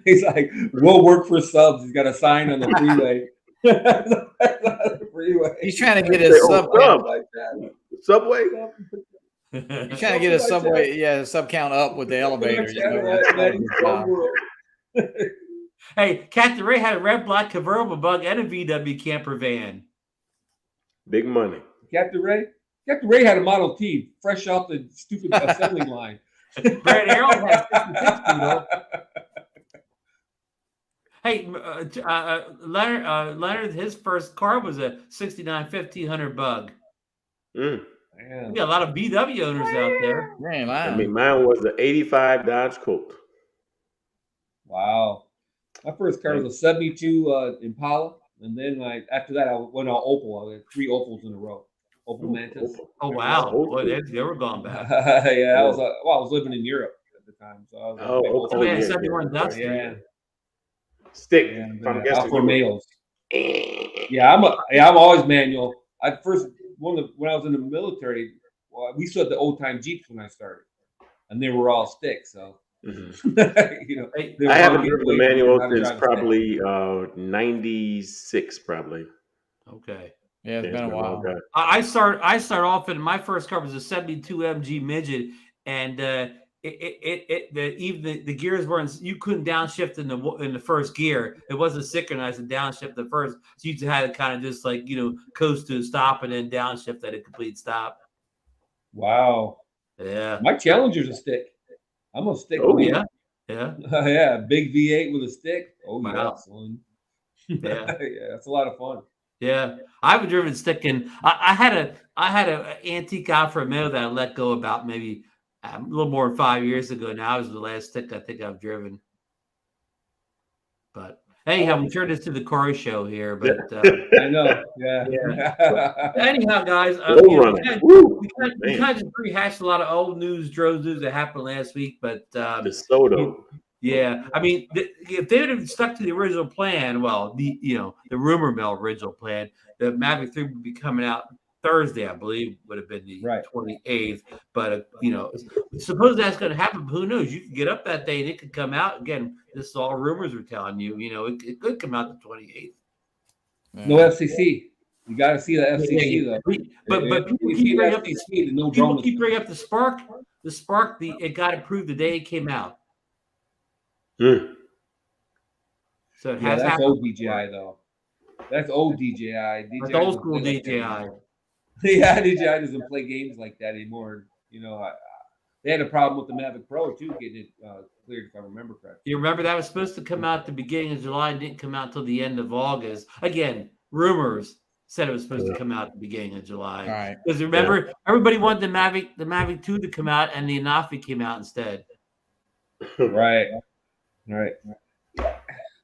He's like, we'll work for subs. He's got a sign on the freeway. He's trying to get his sub count. Subway. He's trying to get his subway, sub count up with the elevator. Hey, Captain Ray had a red black convertible bug and a VW camper van. Big money. Captain Ray had a Model T, fresh off the stupid assembly line. Brad Harold had 56 Beetle. Hey, Leonard, his first car was a 69 1500 bug. We got a lot of VW owners out there. Man, mine was the 85 Dodge Colt. Wow. My first car was a 72 Impala, and then after that I went on Opel. I had 3 Opels in a row. Opel Mantis. Oh wow! Boy, they were gone back. I was living in Europe at the time, so I was 71 Duster. Yeah. Stick. Alfa Romeos. Yeah, I'm always manual. When I was in the military, we still had the old time Jeeps when I started, and they were all stick. So. I haven't driven the manual since probably 96, probably. Okay. Yeah, it's been a while. I start off in my first car was a 72 MG midget, and the gears weren't. You couldn't downshift in the first gear. It wasn't synchronized to downshift the first, so you had to kind of just coast to a stop and then downshift at a complete stop. Wow. Yeah. My Challenger's a stick. I'm gonna stick. Oh yeah. Big V8 with a stick. Oh wow. Son. Yeah, that's a lot of fun. Yeah, I've driven stick, and I had an antique Alfa Romeo that I let go about maybe a little more than 5 years ago. Now is the last stick I think I've driven. But Anyhow, we turned this to the car show here, but I know. Yeah. anyhow, guys, we kind of just rehashed a lot of old drone news that happened last week. But DeSoto. yeah, I mean, if they would have stuck to the original plan, well, the rumor mill original plan, the Mavic 3 would be coming out Thursday, I believe, would have been the 28th. But suppose that's going to happen. Who knows? You could get up that day and it could come out again. This is all rumors are telling you. It could come out the 28th. No FCC. You got to see the FCC though. But people keep bringing up the Spark. The Spark, it got approved the day it came out. So it has that's old DJI though. That's old DJI. That's old school DJI. Yeah, DJI doesn't play games like that anymore. They had a problem with the Mavic Pro too, getting it cleared, if I remember correctly. You remember that was supposed to come out at the beginning of July and didn't come out until the end of August. Again, rumors said it was supposed to come out at the beginning of July. Right. Because remember, everybody wanted the Mavic 2 to come out, and the Anafi came out instead. Right.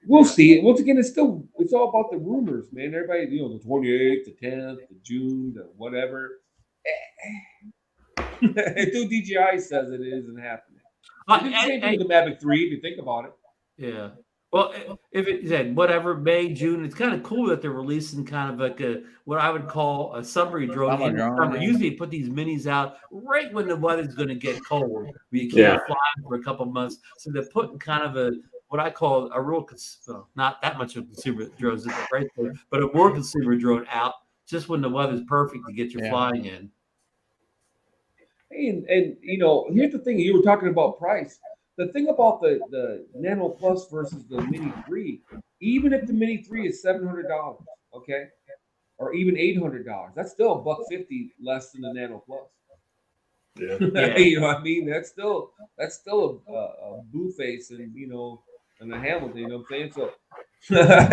We'll see. Once again, it's all about the rumors, man. Everybody, the 28th, the 10th, the June, the whatever. Until DJI says it isn't happening. Same thing with the Mavic 3, if you think about it. Yeah. Well, if it said whatever, May, June, it's kind of cool that they're releasing kind of like what I would call a summery drone. Usually, put these minis out right when the weather's going to get cold, where you can't fly for a couple months. So they're putting kind of what I call a real, not that much of a consumer drones, right? But a more consumer drone out just when the weather's perfect to get your flying in. And here's the thing: you were talking about price. The thing about the Nano Plus versus the Mini 3, even if the Mini 3 is $700, okay, or even $800, that's still $150 less than the Nano Plus. Yeah. You know what I mean? That's still a blue face and and a Hamilton. You know what I'm saying? So well,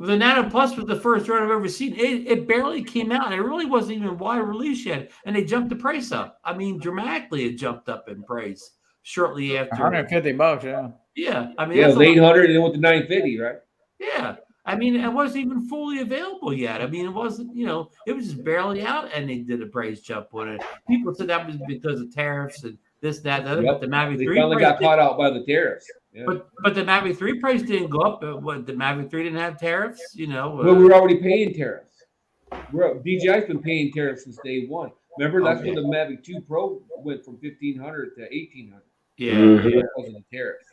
the Nano Plus was the first drone I've ever seen. It barely came out. It really wasn't even wide release yet, and they jumped the price up. I mean, dramatically, it jumped up in price shortly after. $150, yeah. Yeah, I mean, it was 800 and then went to 950, right? Yeah, I mean, it wasn't even fully available yet. I mean, it wasn't. It was just barely out, and they did a price jump on it. People said that was because of tariffs and this, that, the other. But the Mavic 3 finally got caught out by the tariffs. Yeah. But the Mavic 3 price didn't go up. What, the Mavic 3 didn't have tariffs? Well, we were already paying tariffs. DJI's been paying tariffs since day one. Remember, that's when the Mavic 2 Pro went from $1,500 to $1,800. Yeah, because of the tariffs.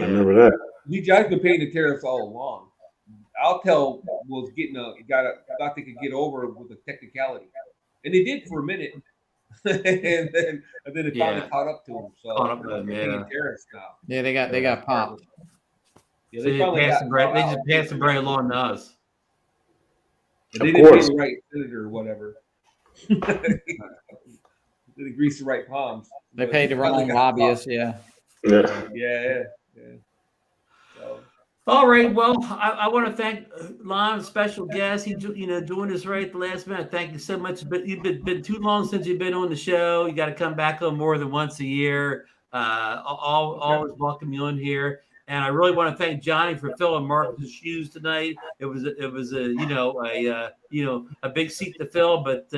I remember that. DJI's been paying the tariffs all along. Autel was thought they could get over with a technicality, and they did for a minute, and then it finally caught up to them. So they're paying tariffs now. Yeah, they got popped. Yeah, they just passed the bread along to us. They didn't pay the right senator or whatever. They didn't grease the right palms. They paid the wrong lobbyists. Yeah. So. All right. Well, I want to thank Lon, special guest. He, doing this right at the last minute. Thank you so much. But you've been too long since you've been on the show. You got to come back on more than once a year. Always welcome you on here. And I really want to thank Johnny for filling Marcus' shoes tonight. It was a big seat to fill, but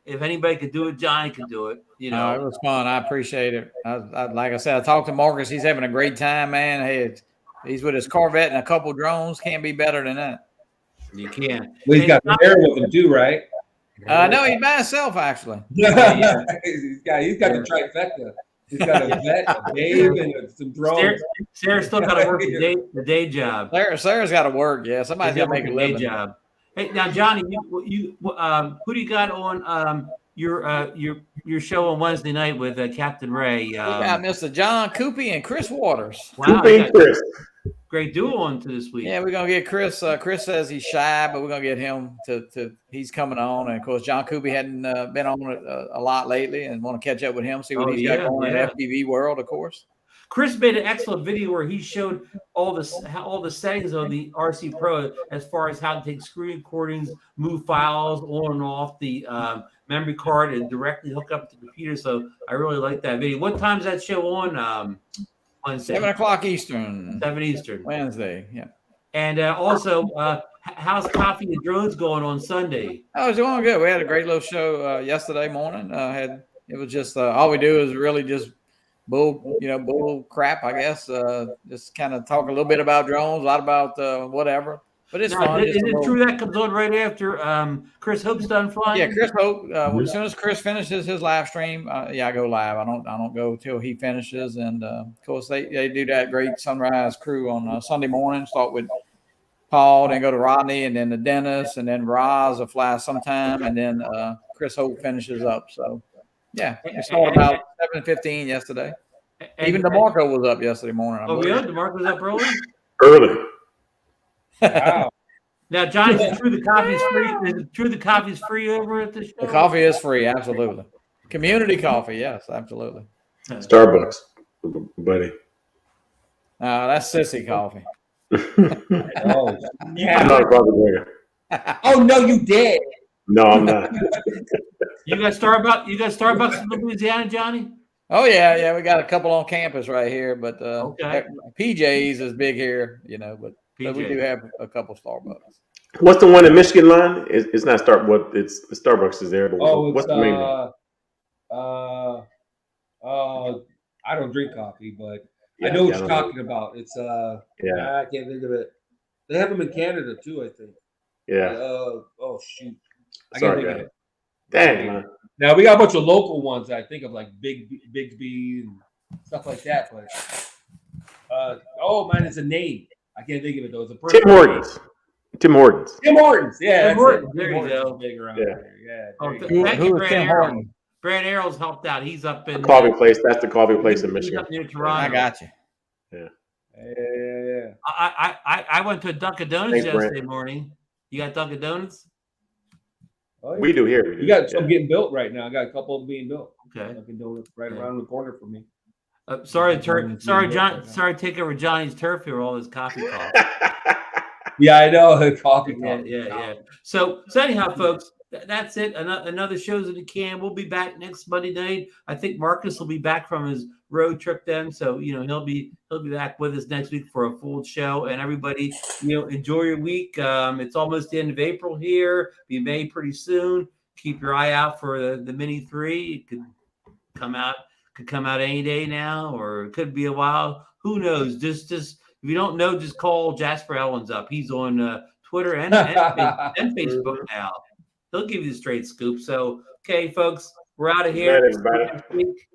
if anybody could do it, Johnny could do it. It was fun. I appreciate it. Like I said, I talked to Marcus. He's having a great time, man. Hey, he's with his Corvette and a couple drones. Can't be better than that. You can't. Well, he's got the Air with him too, right? No, he's by himself actually. He's got the trifecta. He's got a vet, a Dave, and some drones. Sarah's still got to work the day job. Sarah's got to work. Yeah, somebody's got to make a living. Day job. Hey, now Johnny, who do you got on your show on Wednesday night with Captain Ray? We got Mr. John Coopy and Chris Waters. Wow, Chris. Great duo on to this week. Yeah, we're gonna get Chris. Chris says he's shy, but we're gonna get him to. He's coming on, and of course, John Coopy hadn't been on a lot lately, and want to catch up with him, see what he's got going in the FPV world, of course. Chris made an excellent video where he showed all the settings on the RC Pro as far as how to take screen recordings, move files on and off the memory card, and directly hook up to the computer. So I really like that video. What time is that show on On 7 o'clock Eastern. 7 Eastern. Wednesday. Yeah. And also, how's Coffee and Drones going on Sunday? Oh, it was going good. We had a great little show yesterday morning. It was just all we do is really just bull crap, I guess. Just kind of talk a little bit about drones, a lot about whatever. But it's fun. Is it true that comes on right after Chris Hope's done flying? Yeah, Chris Hope. As soon as Chris finishes his live stream, I go live. I don't go till he finishes. And of course, they do that great sunrise crew on Sunday morning. Start with Paul, then go to Rodney, and then the Dennis, and then Roz will fly sometime, and then Chris Hope finishes up. So yeah, it started about 7:15 yesterday. Even DeMarco was up yesterday morning. Oh yeah, DeMarco was up early. Early. Wow. Now, Johnny, is it true the coffee's free? Is it true the coffee's free over at the show? The coffee is free, absolutely. Community coffee, yes, absolutely. Starbucks, buddy. That's sissy coffee. Oh, I'm yeah. not a coffee drinker. Oh no, you did. No, I'm not. You got Starbucks? You got Starbucks in Louisiana, Johnny? Oh yeah, we got a couple on campus right here, but Okay. PJ's is big here, but we PJ. do have a couple Starbucks. What's the one in Michigan line? It's not it's the Starbucks is there, but what's the main one? I don't drink coffee, but Yeah, I know what I you're don't talking about. It's Yeah, I can't think of it. They have them in Canada too, I think. yeah. Oh shoot, I can't Sorry, think of guys. it. Dang, man. Now we got a bunch of local ones I think of, like Bigsby and stuff like that. But oh man, it's a name. I can't think of it though. It's a person. Tim Hortons. Tim Hortons. Tim Hortons. Yeah, Tim that's Hortons. it. There Tim you Hortons go. is big around Yeah. here. Yeah. Oh, there you go. thank you, Who is Brad Tim Arrow. Horton? Brad Arrow's helped out. He's up in Coffee place. That's the coffee place in he's Michigan. up near I Toronto. got you. Yeah. I went to a Dunkin' Donuts Thanks, Brent. yesterday morning. You got Dunkin' Donuts? Oh, yeah. We do here. You got some getting built right now. I got a couple of them being built. Okay. Dunkin' Donuts right Yeah. around the corner from me. Sorry, Donuts sorry, being John. built right now. Sorry, to take over Johnny's turf here. All his coffee talk. Yeah, I know. Coffee. Yeah. So anyhow, folks, that's it. Another show's in the can. We'll be back next Monday night. I think Marcus will be back from his road trip then, so he'll be back with us next week for a full show. And everybody, enjoy your week. It's almost the end of April here. Be May pretty soon. Keep your eye out for the Mini 3. It could come out any day now, or it could be a while. Who knows? Just if you don't know, just call Jasper Ellens up. He's on Twitter and Facebook now. He'll give you the straight scoop. So, okay, folks, we're out of here. Good night, everybody. Next week.